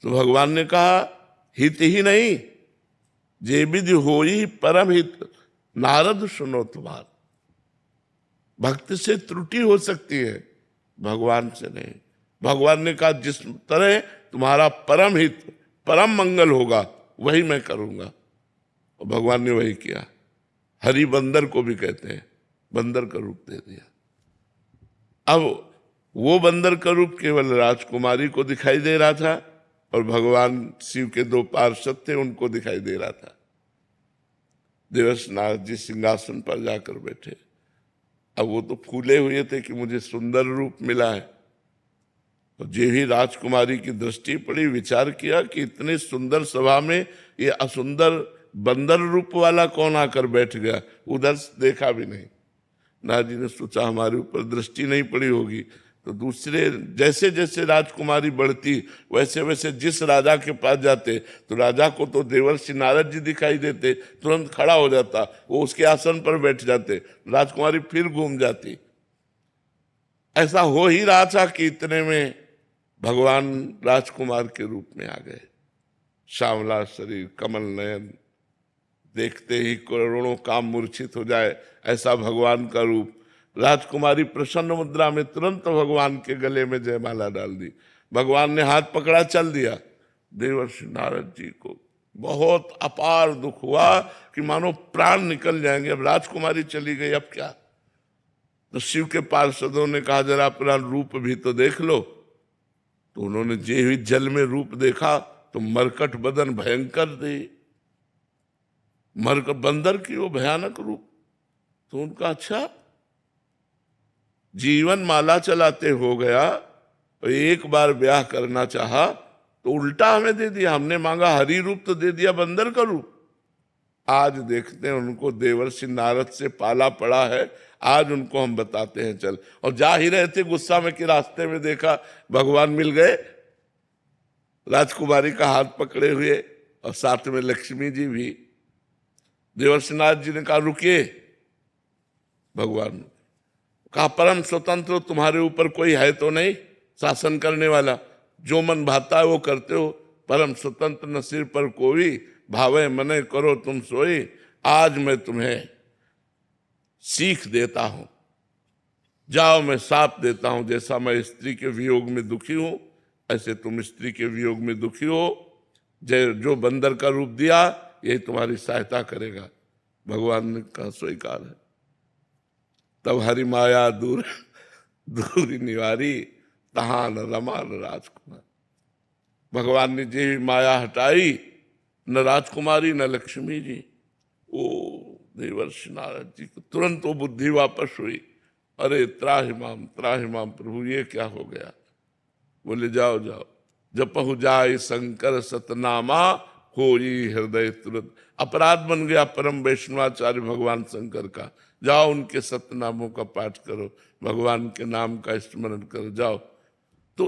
तो भगवान ने कहा हित ही नहीं, जे विधि हो ही परम हित, नारद सुनो तुम्हार। भक्त से त्रुटि हो सकती है, भगवान से नहीं। भगवान ने कहा जिस तरह तुम्हारा परम हित परम मंगल होगा वही मैं करूंगा, और भगवान ने वही किया। हरि बंदर को भी कहते हैं, बंदर का रूप दे दिया। अब वो बंदर का रूप केवल राजकुमारी को दिखाई दे रहा था, और भगवान शिव के दो पार्षद थे उनको दिखाई दे रहा था। देवर्षि नारद जी सिंहासन पर जाकर बैठे। अब वो तो फूले हुए थे कि मुझे सुंदर रूप मिला है, और जो ही राजकुमारी की दृष्टि पड़ी, विचार किया कि इतने सुंदर सभा में ये असुंदर बंदर रूप वाला कौन आकर बैठ गया। उधर देखा भी नहीं। नारद जी ने सोचा हमारे ऊपर दृष्टि नहीं पड़ी होगी, तो दूसरे जैसे जैसे राजकुमारी बढ़ती वैसे वैसे जिस राजा के पास जाते तो राजा को तो देवर्षि नारद जी दिखाई देते, तुरंत खड़ा हो जाता, वो उसके आसन पर बैठ जाते, राजकुमारी फिर घूम जाती। ऐसा हो ही रहा था कि इतने में भगवान राजकुमार के रूप में आ गए। श्यामला शरीर, कमल नयन, देखते ही करोड़ों काम मूर्छित हो जाए ऐसा भगवान का रूप। राजकुमारी प्रसन्न मुद्रा में तुरंत भगवान के गले में जयमाला डाल दी। भगवान ने हाथ पकड़ा, चल दिया। देवर्षि नारद जी को बहुत अपार दुख हुआ कि मानो प्राण निकल जाएंगे। अब राजकुमारी चली गई, अब क्या? तो शिव के पार्षदों ने कहा जरा अपना रूप भी तो देख लो। तो उन्होंने जे हुई जल में रूप देखा तो मरकट बदन भयंकर थे, मरकट बंदर की वो भयानक रूप। तो उनका अच्छा जीवन माला चलाते हो गया, और एक बार ब्याह करना चाहा तो उल्टा हमें दे दिया। हमने मांगा हरि रूप तो दे दिया बंदर का रूप। आज देखते हैं उनको देवर्षि नारद से पाला पड़ा है, आज उनको हम बताते हैं चल। और जा ही रहे थे गुस्सा में कि रास्ते में देखा भगवान मिल गए, राजकुमारी का हाथ पकड़े हुए, और साथ में लक्ष्मी जी भी। देवर्षि नारद जी ने कहा रुकिए। भगवान ने कहा परम स्वतंत्र हो, तुम्हारे ऊपर कोई है तो नहीं शासन करने वाला, जो मन भाता है वो करते हो। परम स्वतंत्र न सिर पर कोई, भावे मने करो तुम सोई। आज मैं तुम्हें सीख देता हूं, जाओ मैं साथ देता हूं। जैसा मैं स्त्री के वियोग में दुखी हूं, ऐसे तुम स्त्री के वियोग में दुखी हो। जो बंदर का रूप दिया यही तुम्हारी सहायता करेगा। भगवान ने कहा स्वीकार है। तब हरि माया दूर दूरी निवारी, तहां न रमा न राजकुमार। भगवान ने जी माया हटाई, न राजकुमारी न लक्ष्मी जी। ओ देवर्षि नारद जी को तुरंत वो बुद्धि वापस हुई। अरे त्राहिमाम प्रभु, ये क्या हो गया? बोले जाओ जाओ, जपहु जाय शंकर सतनामा, होई हृदय तुरंत। अपराध बन गया परम वैष्णवाचार्य भगवान शंकर का। जाओ उनके सतनामों का पाठ करो, भगवान के नाम का स्मरण करो, जाओ। तो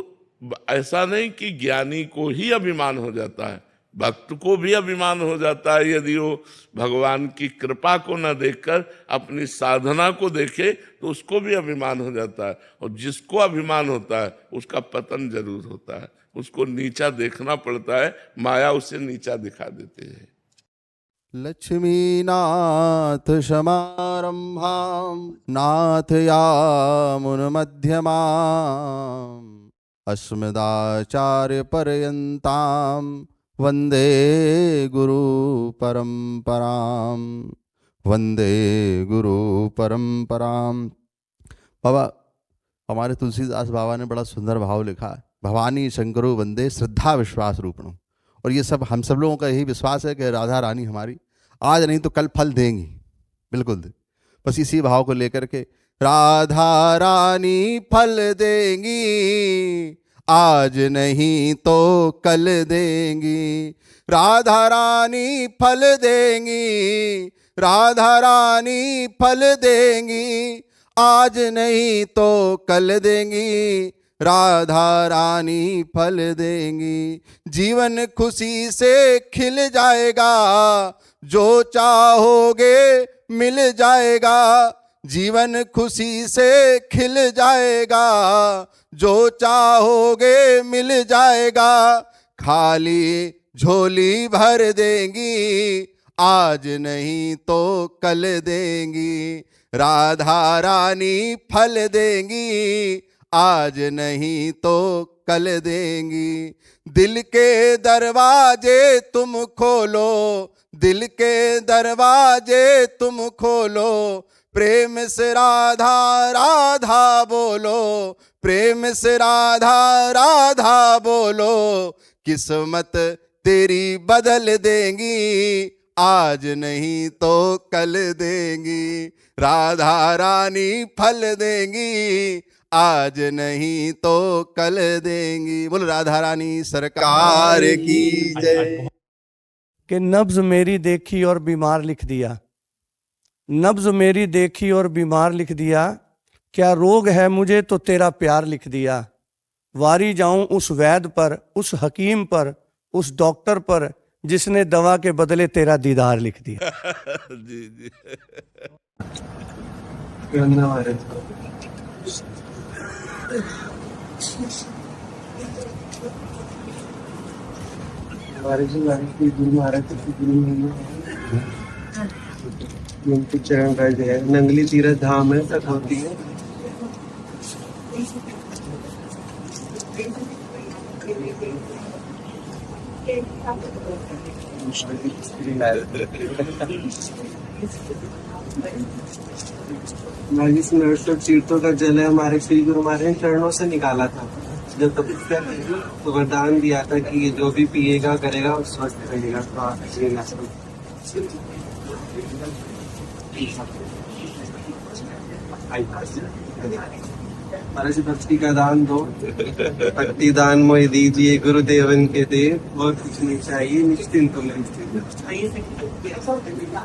ऐसा नहीं कि ज्ञानी को ही अभिमान हो जाता है, भक्त को भी अभिमान हो जाता है। यदि वो भगवान की कृपा को न देखकर अपनी साधना को देखे तो उसको भी अभिमान हो जाता है। और जिसको अभिमान होता है उसका पतन जरूर होता है, उसको नीचा देखना पड़ता है, माया उसे नीचा दिखा देते हैं। लक्ष्मीनाथ समारंभां नाथयामुन मध्यमाम् अस्मदाचार्य पर्यन्तां वंदे गुरु परंपराम, वंदे गुरु परंपराम। बाबा, हमारे तुलसीदास बाबा ने बड़ा सुंदर भाव लिखा है, भवानी शंकरो वंदे श्रद्धा विश्वास रूपणो। और ये सब हम सब लोगों का यही विश्वास है कि राधा रानी हमारी आज नहीं तो कल फल देंगी, बिल्कुल। बस इसी भाव को लेकर के राधा रानी फल देंगी, आज नहीं तो कल देंगी। राधा रानी फल देंगी, राधा रानी फल देंगी, आज नहीं तो कल देंगी। राधा रानी फल देंगी, जीवन खुशी से खिल जाएगा, जो चाहोगे मिल जाएगा। जीवन खुशी से खिल जाएगा, जो चाहोगे मिल जाएगा। खाली झोली भर देंगी, आज नहीं तो कल देंगी। राधा रानी फल देंगी, आज नहीं तो कल देंगी। दिल के दरवाजे तुम खोलो, दिल के दरवाजे तुम खोलो। प्रेम से राधा राधा बोलो, प्रेम से राधा राधा बोलो। किस्मत तेरी बदल देंगी, आज नहीं तो कल देंगी। राधा रानी फल देंगी, आज नहीं तो कल देंगी। बोलो राधा रानी सरकार की जय। कि नब्ज मेरी देखी और बीमार लिख दिया, नब्ज मेरी देखी और बीमार लिख दिया। क्या रोग है मुझे तो तेरा प्यार लिख दिया। वारी जाऊं उस वैद्य पर, उस हकीम पर, उस डॉक्टर पर, जिसने दवा के बदले तेरा दीदार लिख दिया। जी जी। उनके चरण का जो है नंगली तीरथ धाम है तक होती है। महाराज जी, 68 तीर्थों का जल है, हमारे श्री गुरु महाराज ने चरणों से निकाला था। जब तपस्या की तो वरदान दिया था कि ये जो भी पिएगा करेगा वो स्वस्थ रहेगा। तो आप महाराज जी, भक्ति का दान दो, भक्ति दान मोह दीजिए गुरुदेवन के देव, और कुछ नहीं चाहिए, निश्चिंत हो।